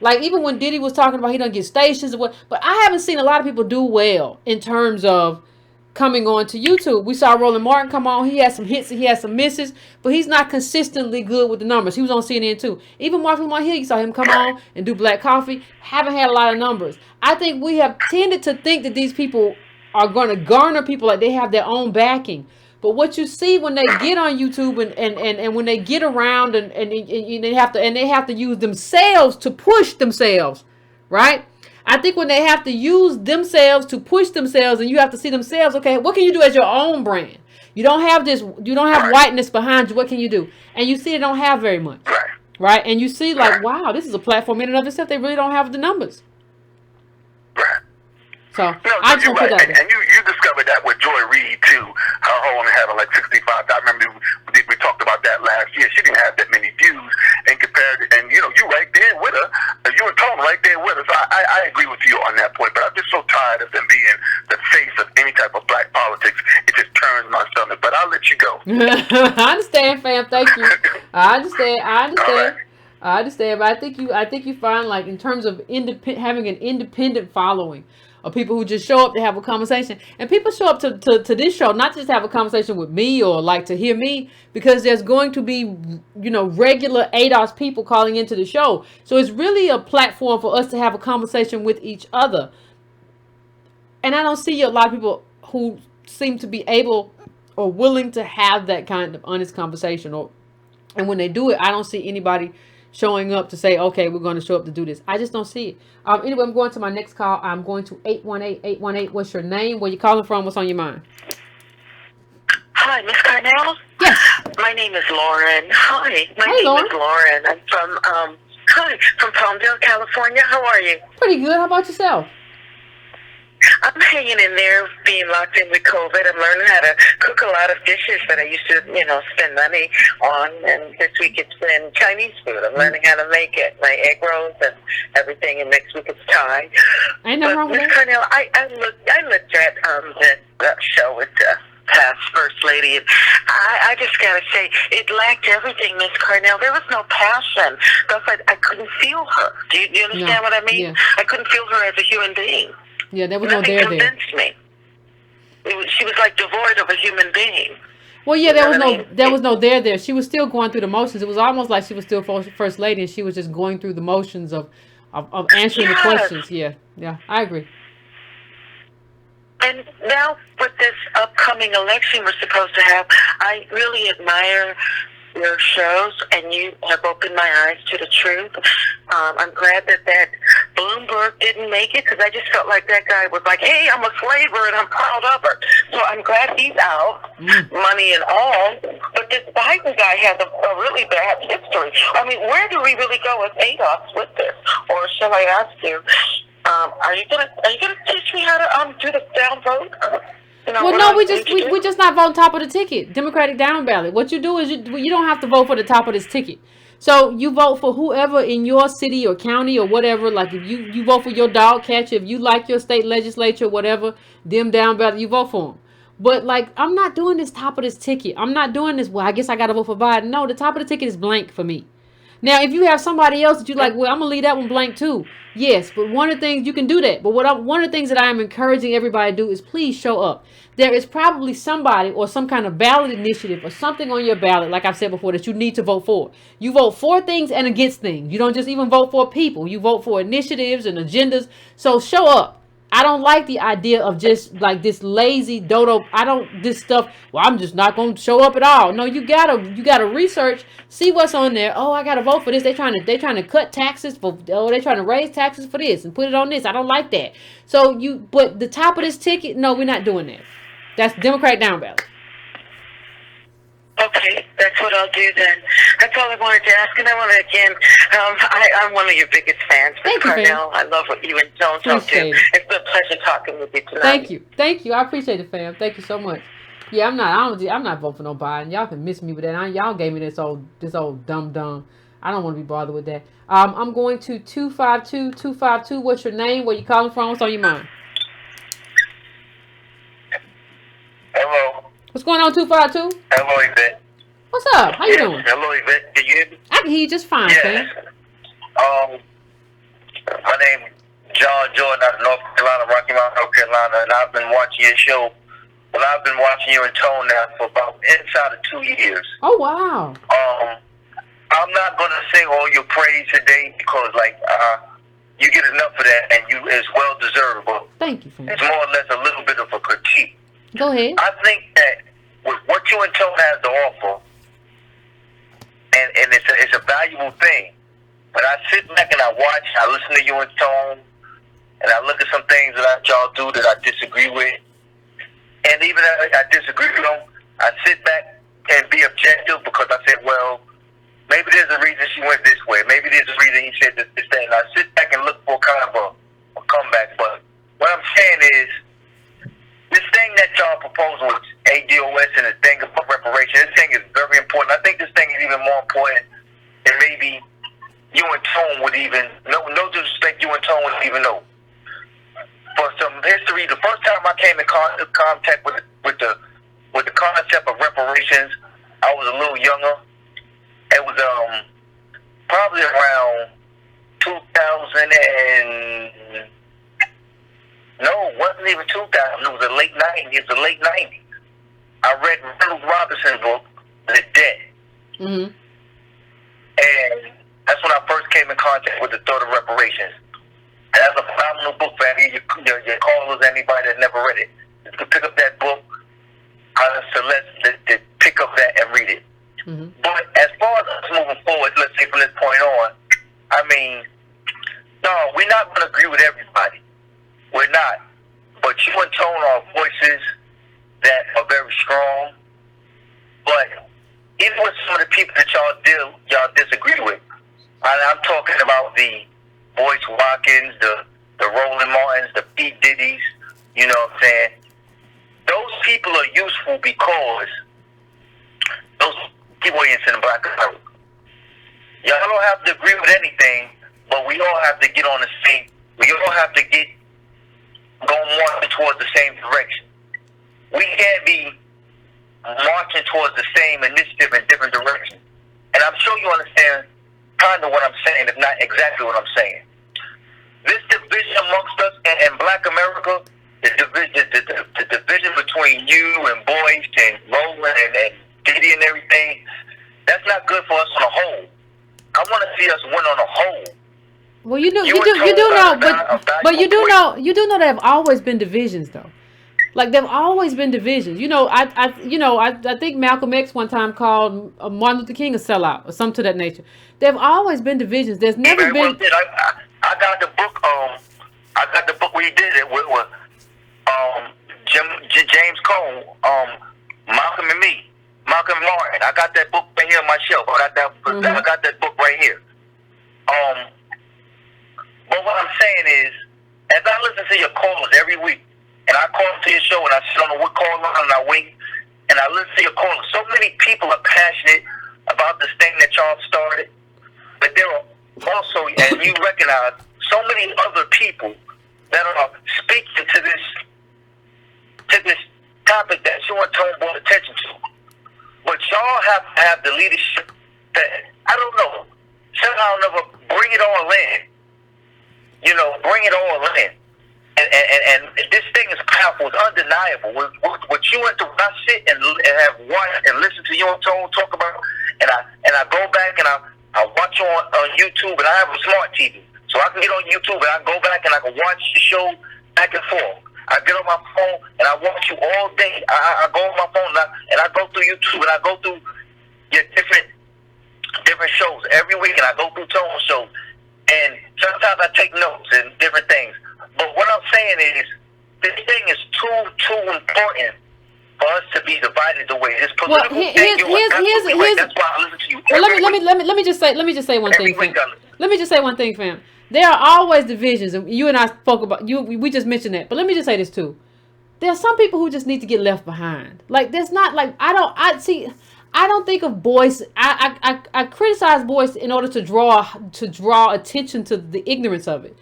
Like, even when Diddy was talking about he doesn't get stations and what, but I haven't seen a lot of people do well in terms of coming on to YouTube. We saw Roland Martin come on. He had some hits and he had some misses, but he's not consistently good with the numbers. He was on CNN too. Even Mark Lamar Hill, you saw him come on and do Black Coffee. Haven't had a lot of numbers. I think we have tended to think that these people are going to garner people, like they have their own backing. But what you see when they get on YouTube and when they get around and they have to use themselves to push themselves, right? I think when they have to use themselves to push themselves, and you have to see themselves, okay, what can you do as your own brand? You don't have whiteness behind you. What can you do? And you see they don't have very much. right? And you see, like, wow, this is a platform in and of itself. They really don't have the numbers. Right. So No, I just you're want to put right. that out there. And you discovered that with Joy Reid, too. Her only having like 65. I remember we talked about that last year. She didn't have that many views and compared, and you right there with her. You and Tone right there with her. So I agree with you on that point. But I'm just so tired of them being the face of any type of black politics. It just turns my stomach. But I'll let you go. I understand, fam. Thank you. I understand. Right. I understand, but I think you find, like, in terms of having an independent following of people who just show up to have a conversation, and people show up to this show not just to have a conversation with me or like to hear me, because there's going to be regular ADOS people calling into the show, so it's really a platform for us to have a conversation with each other. And I don't see a lot of people who seem to be able or willing to have that kind of honest conversation, and when they do it, I don't see anybody showing up to say, okay, we're going to show up to do this. I just don't see it. Anyway, I'm going to my next call. I'm going to 818-818. What's your name? Where you calling from? What's on your mind? Hi, Miss Carnell? Yes. My name is Lauren. Hi, my name Lauren. is Lauren. I'm from Palmdale, California. How are you? Pretty good. How about yourself? I'm hanging in there, being locked in with COVID. I'm learning how to cook a lot of dishes that I used to, spend money on. And this week it's been Chinese food. I'm learning how to make it. My egg rolls and everything. And next week it's Thai. Ain't nothing wrong with Miss that. Carnell, I looked at that show with past First Lady, and I just gotta say, it lacked everything, Miss Carnell. There was no passion. I couldn't feel her. Do you understand what I mean? Yeah. I couldn't feel her as a human being. Yeah, there was no Nothing there. convinced me. She was like devoid of a human being. Well, yeah, there was no there. She was still going through the motions. It was almost like she was still First Lady, and she was just going through the motions of answering the questions. Yeah, I agree. And now with this upcoming election we're supposed to have, I really admire your shows, and you have opened my eyes to the truth. I'm glad that Bloomberg didn't make it, because I just felt like that guy was like, hey, I'm a slaver and I'm proud of her. So I'm glad he's out, money and all. But this Biden guy has a really bad history. I mean, where do we really go with ADOS with this? Or shall I ask you, are you gonna teach me how to do the downvote? Well, no, we just not voting top of the ticket. Democratic down ballot. What you do is you don't have to vote for the top of this ticket. So you vote for whoever in your city or county or whatever. Like if you vote for your dog catcher, if you like your state legislature, whatever, them down ballot, you vote for them. But like, I'm not doing this top of this ticket. I'm not doing this. Well, I guess I got to vote for Biden. No, the top of the ticket is blank for me. Now, if you have somebody else that you like, well, I'm gonna leave that one blank too. Yes, but one of the things you can do that. But one of the things that I am encouraging everybody to do is please show up. There is probably somebody or some kind of ballot initiative or something on your ballot, like I've said before, that you need to vote for. You vote for things and against things. You don't just even vote for people. You vote for initiatives and agendas. So show up. I don't like the idea of just like this lazy dodo. This stuff. Well, I'm just not going to show up at all. No, you gotta research, see what's on there. Oh, I gotta vote for this. They're trying to cut taxes for. Oh, they're trying to raise taxes for this and put it on this. I don't like that. So but the top of this ticket, no, we're not doing that. That's Democratic down ballot. Okay, that's what I'll do then. That's all I wanted to ask. And I want to again, I'm one of your biggest fans, Ms. Carnell. I love what you and Jones do. It's been a pleasure talking with you tonight. Thank you. I appreciate it, fam. Thank you so much. Yeah, I'm not voting for no Biden. Y'all can miss me with that. Y'all gave me this old dumb. I don't want to be bothered with that. I'm going to 252-252. What's your name? Where you calling from? What's on your mind? Hello. What's going on, 252? Hello, Yvette. What's up? How you doing? Hello, Yvette. Can you hear me? I can hear you just fine, fam. My name is John Jordan out of North Carolina, Rocky Mount, North Carolina, and I've been watching your show. Well, I've been watching you in tone now for about inside of 2 years. Oh, wow. I'm not going to sing all your praise today because, you get enough of that, and it's well deserved. But thank you, fam. It's more or less a little bit of a critique. Go ahead. I think that with what you and Tone has to offer, and it's a valuable thing. But I sit back and I watch, I listen to you and Tone, and I look at some things that y'all do that I disagree with. And even if I disagree with them, I sit back and be objective because I said, well, maybe there's a reason she went this ADOS and the thing about reparation. This thing is very important. I think this thing is even more important than maybe you and Tone would even know. No disrespect, you and Tone would even know. For some history, the first time I came in contact with the concept of reparations, I was a little younger. It was probably around 2000 and no, it wasn't even 2000. It was the late 90s. I read Reynolds Robinson's book, The Debt. Mm-hmm. And that's when I first came in contact with the thought of reparations. And that's a phenomenal book for any your callers, anybody that never read it. You can pick up that book. I suggest to pick up that and read it. Mm-hmm. But as far as us moving forward, let's say from this point on, I mean, no, we're not going to agree with everybody. We're not. But you and Tone are voices that are very strong. But even with some of the people that y'all disagree with, I'm talking about the Boyce Watkins, the Roland Martins, the Pete Diddy's, you know what I'm saying? Those people are useful because those people are in Black America. Y'all don't have to agree with anything, but we all have to get on the same. We all have to get going marching towards the same direction. We can't be marching towards the same initiative in different directions. And I'm sure you understand kind of what I'm saying, if not exactly what I'm saying. This division amongst us in Black America, the division between you and Boyce and Roland and Diddy and everything, that's not good for us on a whole. I want to see us win on a whole. Well, you do know, but you do know there have always been divisions, though. Like there have always been divisions. You know, I think Malcolm X one time called Martin Luther King a sellout or something to that nature. There have always been divisions. There's never been. I got the book. I got the book where he did it with James Cone, Malcolm and me, Malcolm Martin. I got that book right here on my shelf. I got that book right here. But what I'm saying is, as I listen to your callers every week, and I call to your show, and I sit on the wood call line, and I wait, and I listen to your callers, so many people are passionate about this thing that y'all started, but there are also, and you recognize, so many other people that are speaking to this topic that you and Tone brought attention to. But y'all have to have the leadership that, I don't know, somehow bring it all in. You know, bring it all in. And this thing is powerful. It's undeniable. What you went through, when I sit and have watched and listen to you and Tone talk about, and I go back and I watch you on YouTube, and I have a smart TV. So I can get on YouTube and I go back and I can watch the show back and forth. I get on my phone and I watch you all day. I go on my phone and I go through YouTube and I go through your different shows every week, and I go through Tone shows. And sometimes I take notes and different things. But what I'm saying is, this thing is too important for us to be divided the way this political thing. That's why I listen to you. Let me just say one thing, fam. Let me just say one thing, fam. There are always divisions, and you and I spoke about you. We just mentioned that, but let me just say this too. There are some people who just need to get left behind. Like there's not like I don't think of Boyce. I criticize Boyce in order to draw attention to the ignorance of it.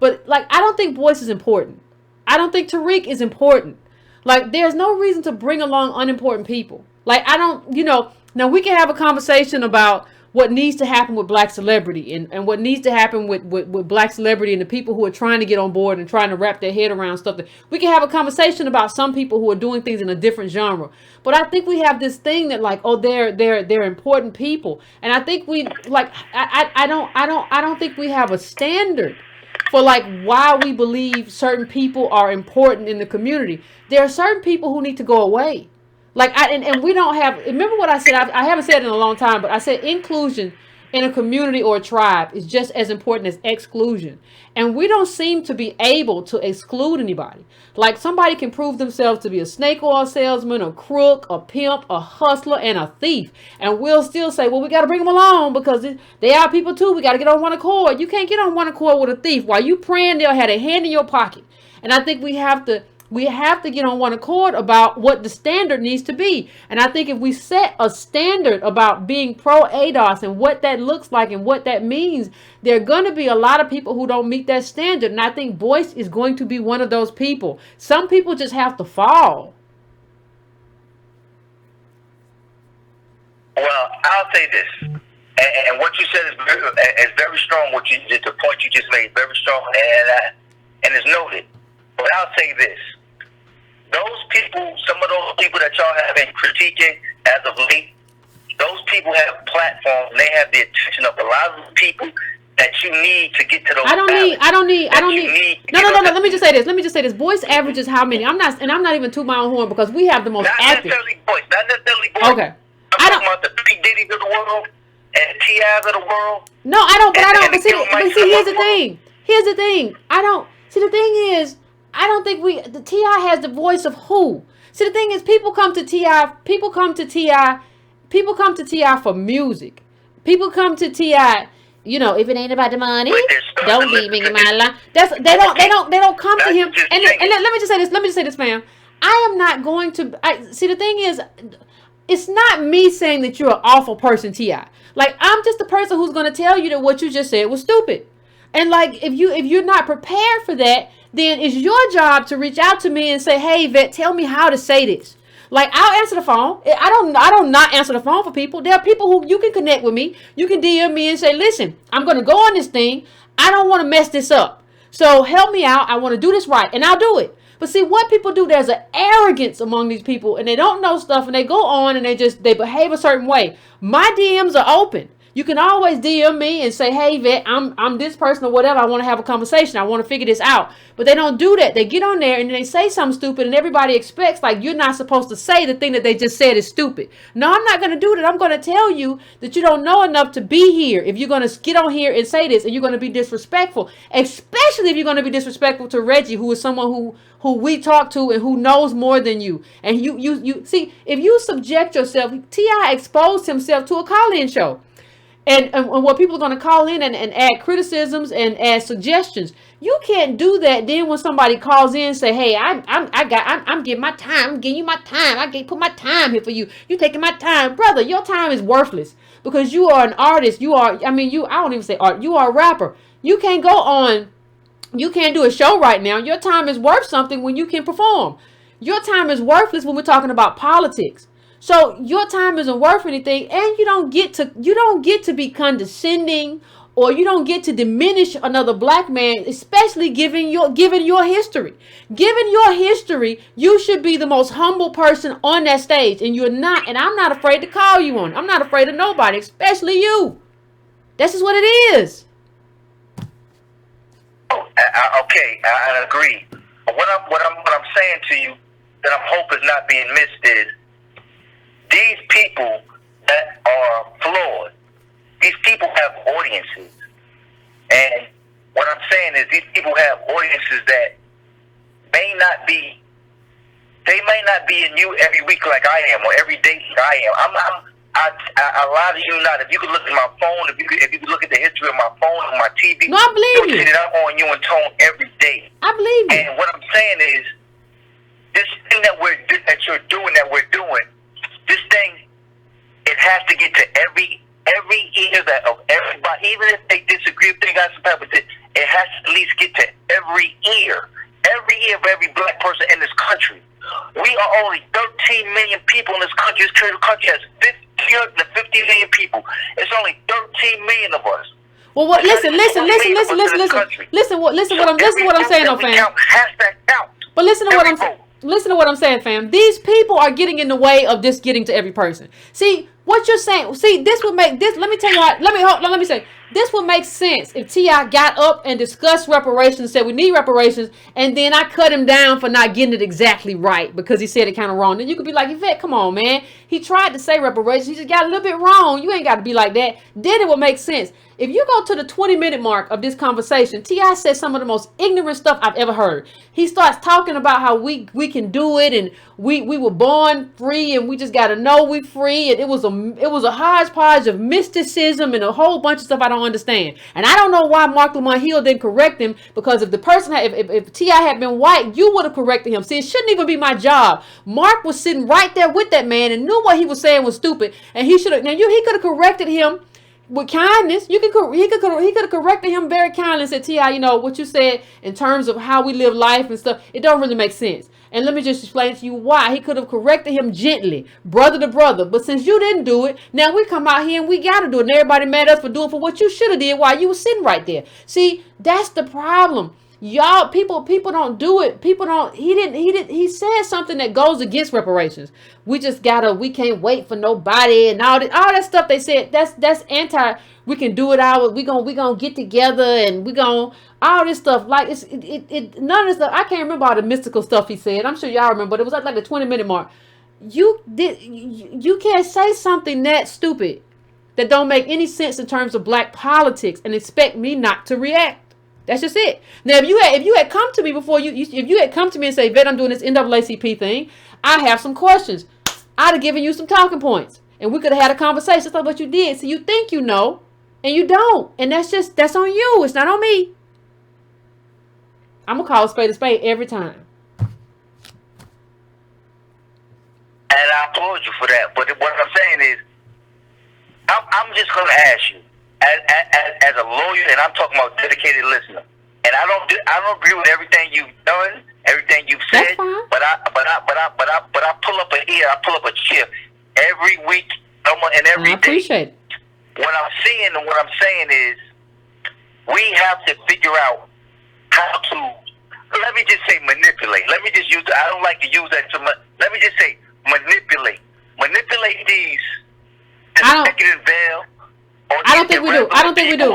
But like I don't think Boyce is important. I don't think Tariq is important. Like there's no reason to bring along unimportant people. Like I don't, now we can have a conversation about what needs to happen with Black celebrity and what needs to happen with Black celebrity and the people who are trying to get on board and trying to wrap their head around stuff. We can have a conversation about some people who are doing things in a different genre. But I think we have this thing that like, oh, they're important people. And I think we like, I don't think we have a standard for like why we believe certain people are important in the community. There are certain people who need to go away. Like and we don't have. Remember what I said? I haven't said it in a long time, but I said inclusion in a community or a tribe is just as important as exclusion. And we don't seem to be able to exclude anybody. Like somebody can prove themselves to be a snake oil salesman, a crook, a pimp, a hustler, and a thief, and we'll still say, well, we got to bring them along because they are people too. We got to get on one accord. You can't get on one accord with a thief. While you praying, they'll have a hand in your pocket. And I think we have to We have to get on one accord about what the standard needs to be. And I think if we set a standard about being pro ADOS and what that looks like and what that means, there are going to be a lot of people who don't meet that standard. And I think Boyce is going to be one of those people. Some people just have to fall. Well, I'll say this, and what you said is very strong. The point you just made, very strong, and is noted. But I'll say this: those people, some of those people that y'all have been critiquing as of late, those people have platforms. And they have the attention of a lot of people that you need to get to those. I don't need. No. Let me just say this. Boyce averages how many? I'm not even tooting my own horn because we have the most active. Not necessarily Boyce. Okay. I'm talking about the P. Diddy's of the world and T.I.'s of the world. No, I don't. But see, here's the thing. I don't. See, the thing is, I don't think the T.I. has the voice of who. See, the thing is, people come to T.I. for music. People come to T.I. You know, if it ain't about the money, don't leave me in my life. They don't come to him. And let me just say this, ma'am. I am not going to. See, the thing is, it's not me saying that you're an awful person, T.I. Like, I'm just the person who's going to tell you that what you just said was stupid. And like, if you're not prepared for that, then it's your job to reach out to me and say, hey, Yvette, tell me how to say this. Like, I'll answer the phone. I don't not answer the phone for people. There are people who you can connect with me. You can DM me and say, listen, I'm going to go on this thing. I don't want to mess this up. So help me out. I want to do this right. And I'll do it. But see, what people do, there's an arrogance among these people, and they don't know stuff, and they go on and they behave a certain way. My DMs are open. You can always DM me and say, hey, Yvette, I'm this person or whatever. I want to have a conversation. I want to figure this out. But they don't do that. They get on there and they say something stupid, and everybody expects, like, you're not supposed to say the thing that they just said is stupid. No, I'm not going to do that. I'm going to tell you that you don't know enough to be here if you're going to get on here and say this, and you're going to be disrespectful, especially if you're going to be disrespectful to Reggie, who is someone who we talk to and who knows more than you. And you see, if you subject yourself, T.I. exposed himself to a call-in show. And what people are going to call in and add criticisms and add suggestions. You can't do that. Then when somebody calls in and say, hey, I'm giving my time. I'm giving you my time. I put my time here for you. You taking my time. Brother, your time is worthless because you are an artist. I don't even say art. You are a rapper. You can't go on. You can't do a show right now. Your time is worth something when you can perform. Your time is worthless when we're talking about politics. So your time isn't worth anything, and you don't get to be condescending, or you don't get to diminish another black man, especially given your history. Given your history, you should be the most humble person on that stage, and you're not. And I'm not afraid to call you on. I'm not afraid of nobody, especially you. This is what it is. Okay, I agree. What I'm saying to you that I hope is not being missed is these people that are flawed. These people have audiences, and what I'm saying is these people have audiences that may not be in you every week like I am, or every day like I am. A lot of you not. If you could look at my phone, if you could look at the history of my phone on my TV, no, I believe you. See that I'm on you and Tone every day. I believe you. And what I'm saying is, this thing that we're doing, this thing, it has to get to every ear of everybody, even if they disagree, if they got some type of it has to at least get to every ear of every black person in this country. We are only 13 million people in this country. This country has 50 million people. It's only 13 million of us. Well, what? Listen. What I'm saying, though, fam. Has that count? But listen to what I'm saying, fam. These people are getting in the way of this getting to every person. See what you're saying. See, this would make this. Let me tell you how. Let me say. This would make sense if T.I. got up and discussed reparations, said we need reparations, and then I cut him down for not getting it exactly right because he said it kind of wrong. Then you could be like, Yvette, come on, man. He tried to say reparations. He just got a little bit wrong. You ain't got to be like that. Then it would make sense. If you go to the 20-minute mark of this conversation, T.I. said some of the most ignorant stuff I've ever heard. He starts talking about how we can do it, and we were born free, and we just got to know we free. And it was a hodgepodge of mysticism and a whole bunch of stuff I don't don't understand. And I don't know why Mark Lamont Hill didn't correct him, because if the person if T.I. had been white, you would have corrected him. See, it shouldn't even be my job. Mark was sitting right there with that man and knew what he was saying was stupid, and he should have. Now he could have corrected him with kindness. He could have corrected him very kindly and said, T.I., you know, what you said in terms of how we live life and stuff, it don't really make sense. And let me just explain to you why. He could have corrected him gently, brother to brother. But since you didn't do it, now we come out here and we got to do it. And everybody mad at us for doing for what you should have did while you were sitting right there. See, that's the problem. Y'all, people don't do it. He said something that goes against reparations. We can't wait for nobody and all that stuff they said. That's anti, we can do it we gonna get together and we gonna, all this stuff. Like none of this stuff. I can't remember all the mystical stuff he said. I'm sure y'all remember, but it was like the 20-minute mark. You can't say something that stupid that don't make any sense in terms of black politics and expect me not to react. That's just it. Now, if you had come to me before if you had come to me and say, Yvette, I'm doing this NAACP thing, I have some questions. I'd have given you some talking points, and we could have had a conversation. That's not what you did. So you think you know, and you don't, and that's on you. It's not on me. I'm gonna call a spade every time. And I applaud you for that. But what I'm saying is, I'm just gonna ask you, as a lawyer, and I'm talking about dedicated listener, and I don't agree with everything you've done, everything you've said, but I pull up I pull up a chair every week, and every day. I appreciate it. What I'm seeing and what I'm saying is, we have to figure out how to, let me just say manipulate. Let me just use, I don't like to use that too much. Let me just say manipulate these executive veil. I don't think we do. I don't think we do.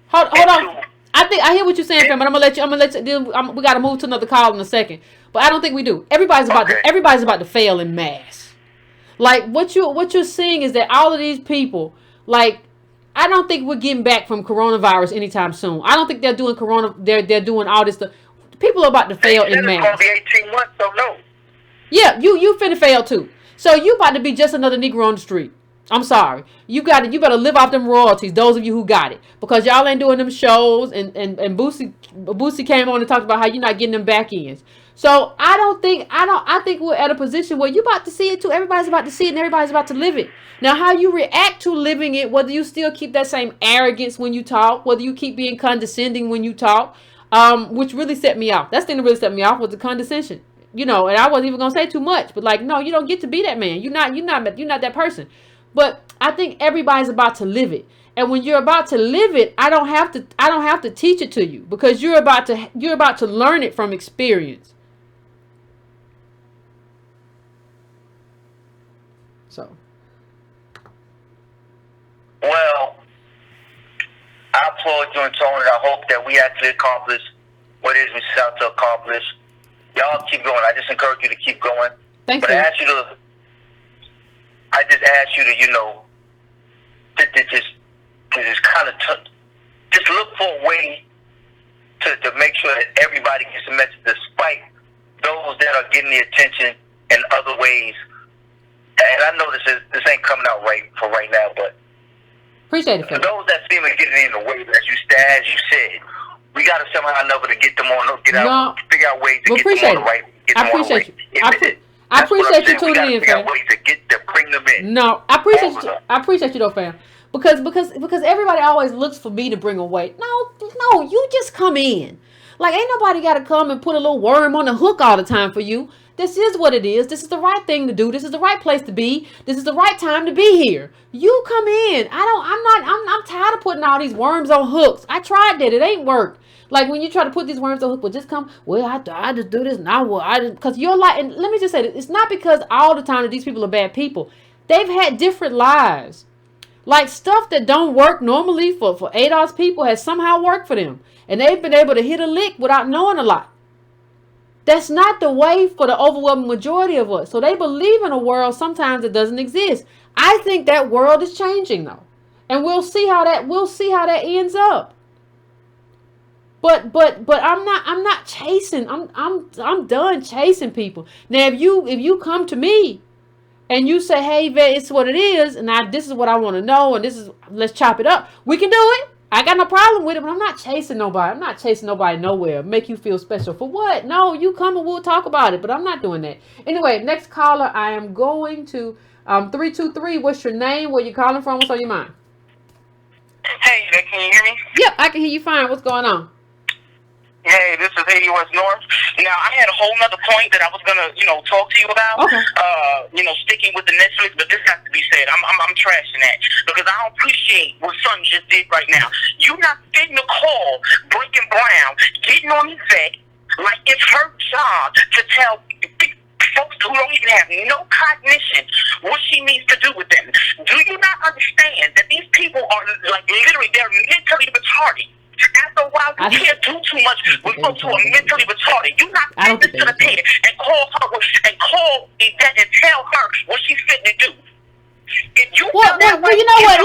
Hold on. I hear what you're saying, fam, but I'm gonna let you. We gotta move to another call in a second. But I don't think we do. Everybody's about to fail in mass. Like what you're seeing is that all of these people, like, I don't think we're getting back from coronavirus anytime soon. I don't think they're doing They're doing all this stuff. People are about to fail in mass. It's gonna be 18 months, so no. Yeah, you finna fail too. So you about to be just another Negro on the street. I'm sorry. You better live off them royalties, those of you who got it. Because y'all ain't doing them shows, and Boosie came on and talked about how you're not getting them back ends. So I think we're at a position where you're about to see it too. Everybody's about to see it and everybody's about to live it. Now, how you react to living it, whether you still keep that same arrogance when you talk, whether you keep being condescending when you talk, which really set me off. That's the thing that really set me off was the condescension. You know, and I wasn't even gonna say too much, but like, no, you don't get to be that man. You're not that person. But I think everybody's about to live it. And when you're about to live it, I don't have to teach it to you, because you're about to learn it from experience. So, well, I applaud you and Tony. I hope that we actually accomplish what it is we set out to accomplish. Y'all keep going. I just encourage you to keep going. Thanks. But I just ask you to, you know, to just kind of just look for a way to make sure that everybody gets a message, despite those that are getting the attention in other ways. And I know this ain't coming out right now, but appreciate it. For those that seem to get it in the way, as you said, we got to somehow or another to get them on, figure out ways to get them on the right. I appreciate you. I appreciate you tuning in, fam. Ways to bring them in. No, I appreciate you though, fam. Because everybody always looks for me to bring a weight. No, you just come in. Like, ain't nobody got to come and put a little worm on the hook all the time for you. This is what it is. This is the right thing to do. This is the right place to be. This is the right time to be here. You come in. I'm tired of putting all these worms on hooks. I tried that. It ain't worked. Like, when you try to put these worms on hook, well, just come, well, I just do this now. Well, because you're like, and let me just say this. It's not because all the time that these people are bad people. They've had different lives. Like, stuff that don't work normally for ADOS people has somehow worked for them. And they've been able to hit a lick without knowing a lot. That's not the way for the overwhelming majority of us. So they believe in a world sometimes that doesn't exist. I think that world is changing though. And we'll see how that ends up. But I'm not chasing. I'm done chasing people. Now if you come to me and you say, hey, Yvette, it's what it is, and this is what I want to know, and let's chop it up. We can do it. I got no problem with it, but I'm not chasing nobody. I'm not chasing nobody nowhere. Make you feel special. For what? No, you come and we'll talk about it, but I'm not doing that. Anyway, next caller, I am going to 323. What's your name? Where you calling from? What's on your mind? Hey, can you hear me? Yep, I can hear you fine. What's going on? Hey, this is 80 West North. Now, I had a whole nother point that I was gonna, talk to you about. Okay. Sticking with the Netflix, but this has to be said. I'm trashing that because I don't appreciate what Son just did right now. You're not fitting to call Breaking Brown, getting on Yvette like it's her job to tell folks who don't even have no cognition what she needs to do with them. Do you not understand that these people are like literally they're mentally retarded? After a while, you can't do too much with folks who are mentally retarded. You not fit this to the pin and call Yvette and tell her what she's fit to do. Well, you know what?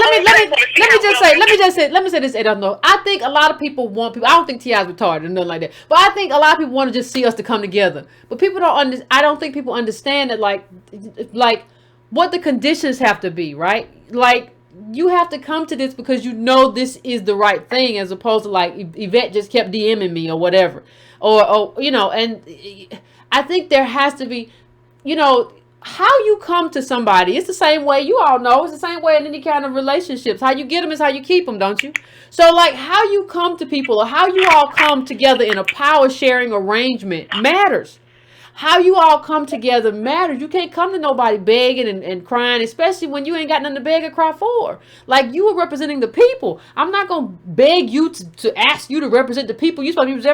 Let me say this. I don't know. I think a lot of people want people. I don't think T.I.'s retarded or nothing like that. But I think a lot of people want to just see us to come together. But people don't I don't think people understand that, like what the conditions have to be, right? Like, you have to come to this because you know this is the right thing, as opposed to like Yvette just kept DMing me or whatever, or and I think there has to be, how you come to somebody. It's the same way, you all know, it's the same way in any kind of relationships. How you get them is how you keep them, don't you? So like how you come to people, or how you all come together in a power sharing arrangement matters. How you all come together matters. You can't come to nobody begging and crying, especially when you ain't got nothing to beg or cry for. Like, you are representing the people. I'm not going to beg you to ask you to represent the people. You're supposed to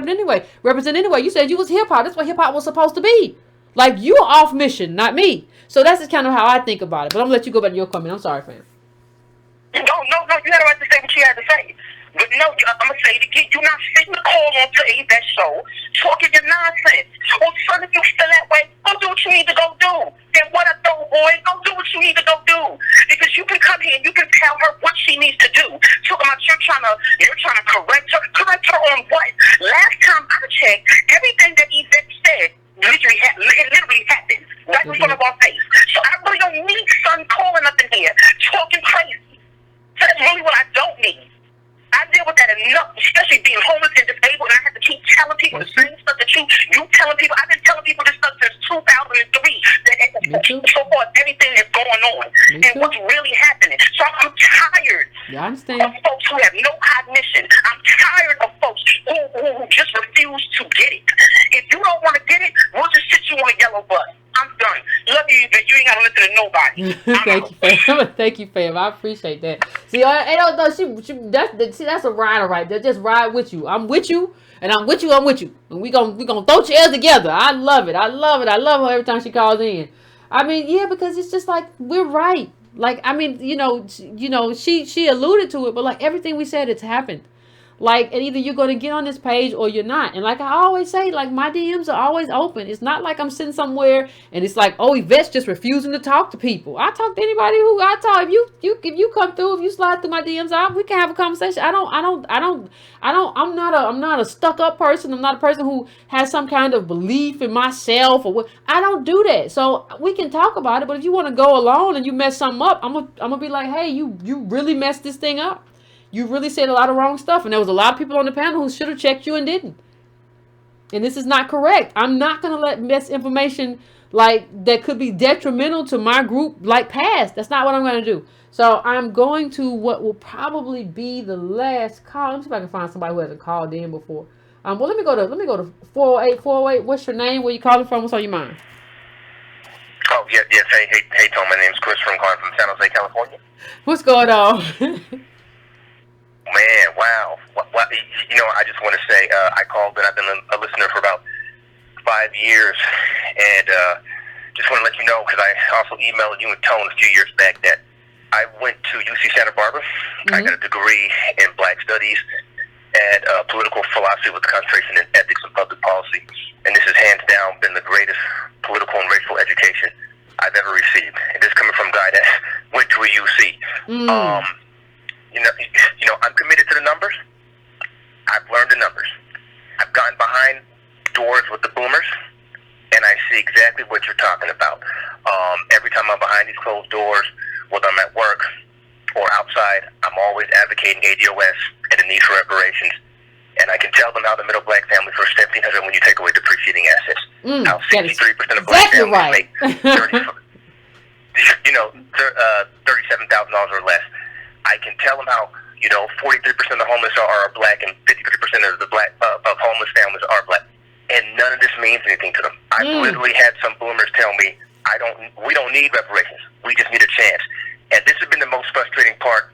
represent anyway. You said you was hip-hop. That's what hip-hop was supposed to be. Like, you are off mission, not me. So that's just kind of how I think about it. But I'm going to let you go back to your comment. I'm sorry, fam. No, you had a right to say what you had to say. But no, I'm going to say it again. You're not sitting the call on to that show talking your nonsense. Oh, son, if you feel that way, go do what you need to go do. And what a throw, boy, go do what you need to go do. Because you can come here and you can tell her what she needs to do. Talking about you're trying to correct her. Correct her on what? Last time I checked, everything that Yvette said literally happened. Right in front of our face. So I really don't need Son calling up in here, talking crazy. So that's really what I don't need. I deal with that enough, especially being homeless and disabled, and I have to keep telling people the same stuff that you telling people. I've been telling people this stuff since 2003, so far everything that's going on and what's really happening. So I'm tired of folks who have no cognition. I'm tired of folks who just refuse to get it. If you don't want to get it, we'll just sit you on a yellow bus. I'm done. Love you, but you ain't got to listen to nobody. Thank you, fam. Thank you, fam. I appreciate that. See, that's a rider right there. Just ride with you. I'm with you, and I'm with you. And we gonna throw chairs together. I love it. I love her every time she calls in. I mean, yeah, because it's just like we're right. Like, I mean, she alluded to it, but like everything we said, it's happened. Like, and either you're going to get on this page or you're not. And like I always say, like, my DMs are always open. It's not like I'm sitting somewhere and it's like, oh, Yvette's just refusing to talk to people. I talk to anybody who I talk. If you come through, if you slide through my DMs, we can have a conversation. I'm not a stuck up person. I'm not a person who has some kind of belief in myself or what. I don't do that. So we can talk about it. But if you want to go alone and you mess something up, I'm gonna be like, hey, you really messed this thing up. You really said a lot of wrong stuff, and there was a lot of people on the panel who should have checked you and didn't. And this is not correct. I'm not going to let misinformation like that could be detrimental to my group like pass. That's not what I'm going to do. So I'm going to what will probably be the last call. Let me see if I can find somebody who hasn't called in before. Well, let me go to 408. What's your name? Where you calling from? What's on your mind? Oh, yes. Hey, Tom. My name's Chris from San Jose, California. What's going on? Man, wow. I just want to say I called and I've been a listener for about 5 years, and just want to let you know, because I also emailed you and Tone a few years back, that I went to UC Santa Barbara. Mm-hmm. I got a degree in Black Studies and political philosophy with concentration in ethics and public policy, and this has hands down been the greatest political and racial education I've ever received. And this coming from a guy that went to a UC. I'm committed to the numbers. I've learned the numbers. I've gotten behind doors with the boomers, and I see exactly what you're talking about. Every time I'm behind behind these closed doors, whether I'm at work or outside, I'm always advocating ADOS and the need for reparations. And I can tell them how the middle black family for $1,700 when you take away depreciating assets. How 63% of black families make $37,000 or less. I can tell them how 43% of the homeless are black and 53% of the black of homeless families are black. And none of this means anything to them. I've literally had some boomers tell me, we don't need reparations. We just need a chance. And this has been the most frustrating part.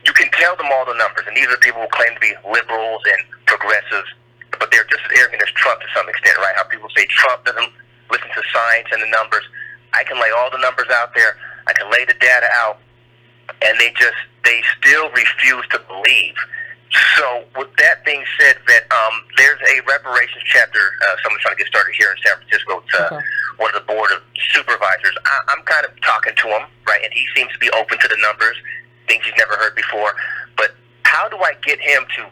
You can tell them all the numbers, and these are people who claim to be liberals and progressives, but they're just as arrogant as Trump to some extent, right? How people say Trump doesn't listen to science and the numbers. I can lay all the numbers out there. I can lay the data out, and they still refuse to believe. So with that being said, that there's a reparations chapter. Someone's trying to get started here in San Francisco. It's one of the board of supervisors. I'm kind of talking to him, right, and he seems to be open to the numbers, things he's never heard before. But how do I get him to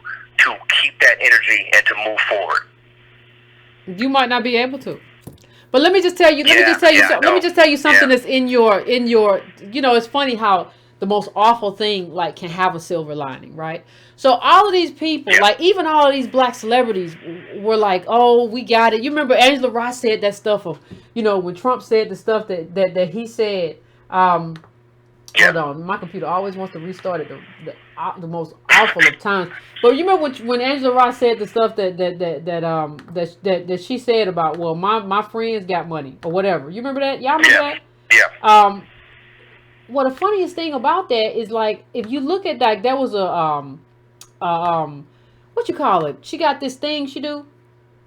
keep that energy and to move forward? You might not be able to. But let me just tell you. Let me just tell you something that's in your. It's funny how the most awful thing can have a silver lining, right? So all of these people, even all of these black celebrities, were like, "Oh, we got it." You remember Angela Ross said that stuff of, when Trump said the stuff that he said. Hold on, my computer always wants to restart it the most awful of times. But you remember when Angela Ross said the stuff that she said about, well, my friends got money or whatever. You remember that? Y'all remember that? Yeah. Well, the funniest thing about that is if you look at that, there was a what you call it? She got this thing she do.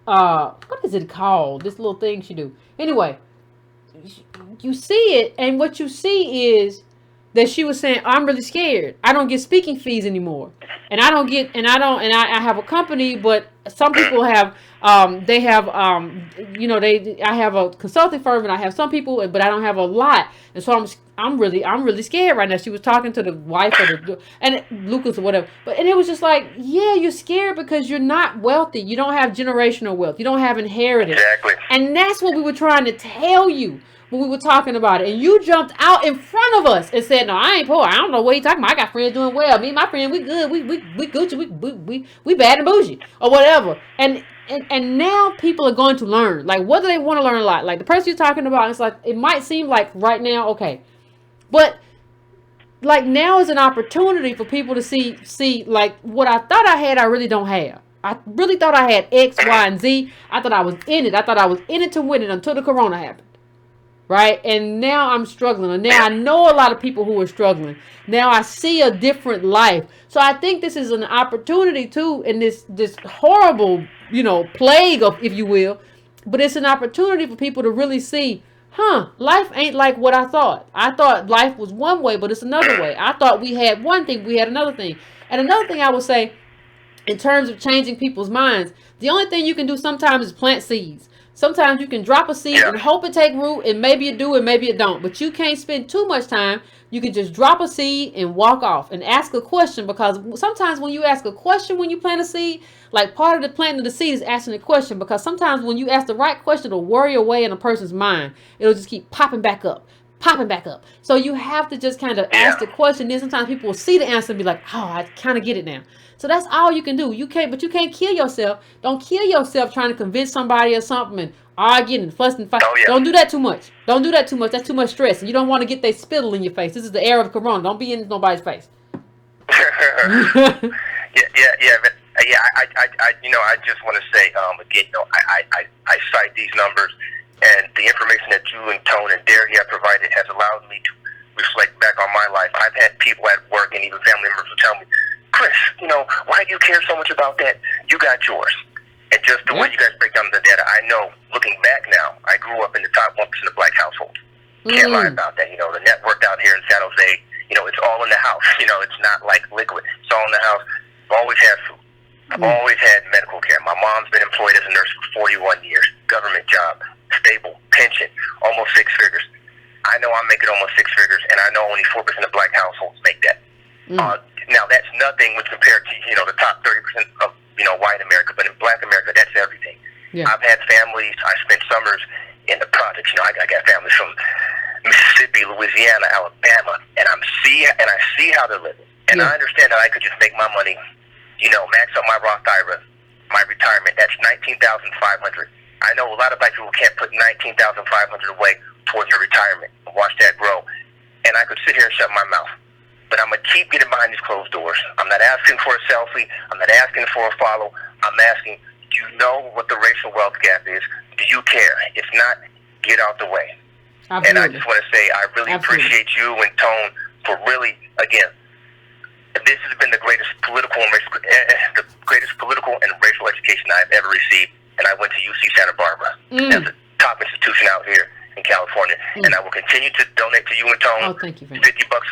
What is it called? This little thing she do. Anyway, you see it, and what you see is that she was saying, I'm really scared. I don't get speaking fees anymore. And I have a company, but some people have, I have a consulting firm and I have some people, but I don't have a lot. And so I'm really scared right now. She was talking to the wife and Lucas or whatever. And it was just like, yeah, you're scared because you're not wealthy. You don't have generational wealth. You don't have inheritance. Exactly. And that's what we were trying to tell you when we were talking about it, and you jumped out in front of us and said, "No, I ain't poor. I don't know what you talking about. I got friends doing well. Me and my friend, we good. We Gucci. We bad and bougie or whatever." And now people are going to learn. Whether they want to learn a lot. The person you're talking about, it's it might seem like right now, okay, but now is an opportunity for people to see what I thought I had, I really don't have. I really thought I had X, Y, and Z. I thought I was in it. I thought I was in it to win it until the corona happened. Right? And now I'm struggling. And now I know a lot of people who are struggling. Now I see a different life. So I think this is an opportunity too in this horrible, plague of, if you will. But it's an opportunity for people to really see, life ain't like what I thought. I thought life was one way, but it's another way. I thought we had one thing, we had another thing. And another thing I would say, in terms of changing people's minds, the only thing you can do sometimes is plant seeds. Sometimes you can drop a seed and hope it take root, and maybe it do and maybe it don't. But you can't spend too much time. You can just drop a seed and walk off and ask a question, because sometimes when you ask a question when you plant a seed, part of the planting of the seed is asking a question, because sometimes when you ask the right question, it'll worry away in a person's mind. It'll just keep popping back up. So you have to just kind of ask the question. Then sometimes people will see the answer and be like, oh, I kind of get it now. So that's all you can do. You can't kill yourself. Don't kill yourself trying to convince somebody or something and arguing and fussing and fighting. Oh, yeah. Don't do that too much. That's too much stress. And you don't want to get their spittle in your face. This is the era of corona. Don't be in nobody's face. I just want to say again, I cite these numbers, and the information that you and Tone and Derry have provided has allowed me to reflect back on my life. I've had people at work and even family members who tell me, Chris, why do you care so much about that? You got yours. And just the way you guys break down the data, I know, looking back now, I grew up in the top 1% of black households. Can't lie about that. The network out here in San Jose, it's all in the house. It's not like liquid. It's all in the house. I've always had food. I've always had medical care. My mom's been employed as a nurse for 41 years. Government job, stable, pension, almost 6 figures. I know I'm making almost 6 figures, and I know only 4% of black households make that. Now, that's nothing when compared to, the top 30% of, white America. But in black America, that's everything. Yeah. I've had families. I spent summers in the projects. I got families from Mississippi Louisiana, Alabama, and I see how they're living. And I understand that I could just make my money, max out my Roth IRA, my retirement. That's $19,500. I know a lot of black people can't put $19,500 away towards their retirement. Watch that grow. And I could sit here and shut my mouth. But I'm going to keep getting behind these closed doors. I'm not asking for a selfie. I'm not asking for a follow. I'm asking, do you know what the racial wealth gap is? Do you care? If not, get out the way. Absolutely. And I just want to say I really appreciate you and Tone for really, again, this has been the greatest political and racial education I've ever received. And I went to UC Santa Barbara. That's a top institution out here in California. And I will continue to donate to you and Tone. Oh, thank you, $50 a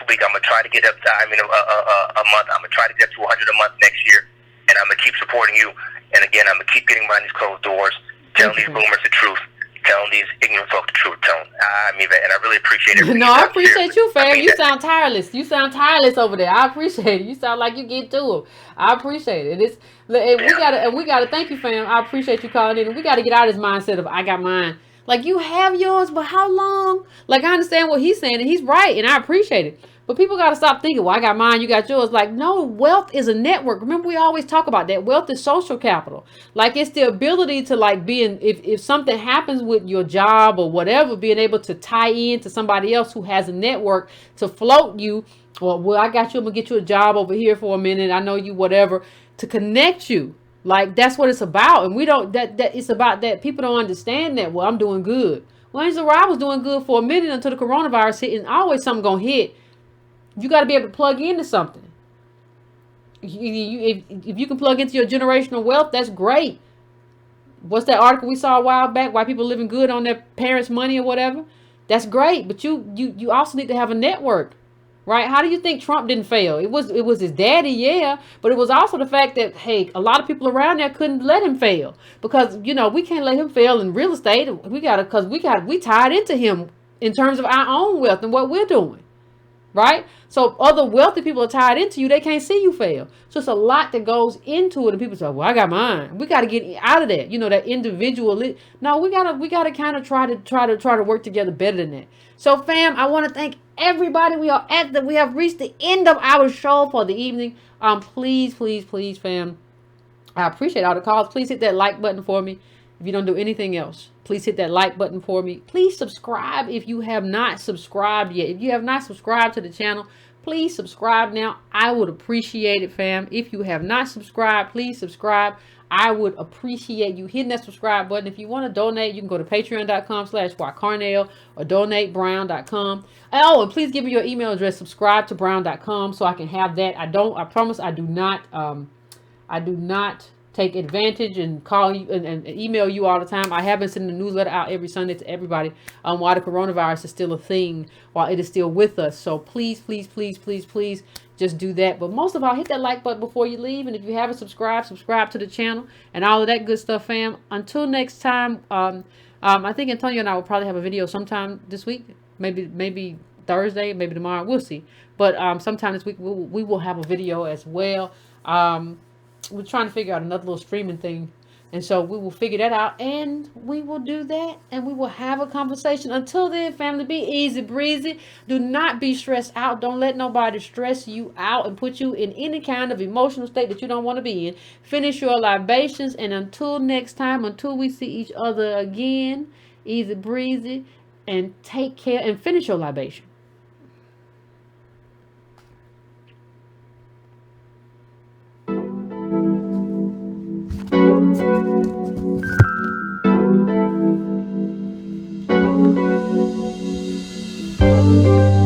week. I'm going to try to get up to, a month. I'm going to try to get up to $100 a month next year. And I'm going to keep supporting you. And again, I'm going to keep getting behind these closed doors, telling these boomers the truth, telling these ignorant folk the truth, Tone. I'm Yvette, and I really appreciate it. No, I appreciate you, fam. You sound tireless. You sound tireless over there. I appreciate it. You sound like you get to it. I appreciate it. We gotta thank you, fam. I appreciate you calling in. And we gotta get out of this mindset of I got mine. Like, you have yours, but how long? Like, I understand what he's saying, and he's right, and I appreciate it. But people got to stop thinking, well, I got mine, you got yours. Like, no, wealth is a network. Remember, we always talk about that. Wealth is social capital. Like, it's the ability to, like, if something happens with your job or whatever, being able to tie in to somebody else who has a network to float you. Well, I got you. I'm going to get you a job over here for a minute. I know you, whatever, to connect you. Like, that's what it's about. And we don't, that it's about that. People don't understand that. Well, I'm doing good. Well, Angela, I was doing good for a minute until the coronavirus hit, and always something going to hit. You got to be able to plug into something. If you can plug into your generational wealth, that's great. What's that article we saw a while back? Why people living good on their parents' money or whatever? That's great. But you also need to have a network, right? How do you think Trump didn't fail? It was his daddy, yeah. But it was also the fact that, hey, a lot of people around there couldn't let him fail. Because, we can't let him fail in real estate. We tied into him in terms of our own wealth and what we're doing. Right? So other wealthy people are tied into you. They can't see you fail. So it's a lot that goes into it. And people say, well, I got mine. We got to get out of that. That individual. No, we gotta kind of try to work together better than that. So fam, I want to thank everybody. We have reached the end of our show for the evening. Please, fam. I appreciate all the calls. Please hit that like button for me. If you don't do anything else, please hit that like button for me. Please subscribe if you have not subscribed yet. If you have not subscribed to the channel, please subscribe now. I would appreciate it, fam. If you have not subscribed, please subscribe. I would appreciate you hitting that subscribe button. If you want to donate, you can go to patreon.com/ycarnell or donatebrown.com. Oh, and please give me your email address, subscribe-to-brown.com, so I can have that. I promise I do not take advantage and call you and email you all the time. I have been sending a newsletter out every Sunday to everybody while the coronavirus is still a thing, while it is still with us. So please just do that. But most of all, hit that like button before you leave. And if you haven't subscribed to the channel and all of that good stuff, fam. Until next time, I think Antonio and I will probably have a video sometime this week. Maybe Thursday, maybe tomorrow. We'll see. But sometime this week, we will have a video as well. We're trying to figure out another little streaming thing. And so we will figure that out. And we will do that. And we will have a conversation. Until then, family, be easy breezy. Do not be stressed out. Don't let nobody stress you out and put you in any kind of emotional state that you don't want to be in. Finish your libations. And until next time, until we see each other again, easy breezy. And take care and finish your libation. Thank you.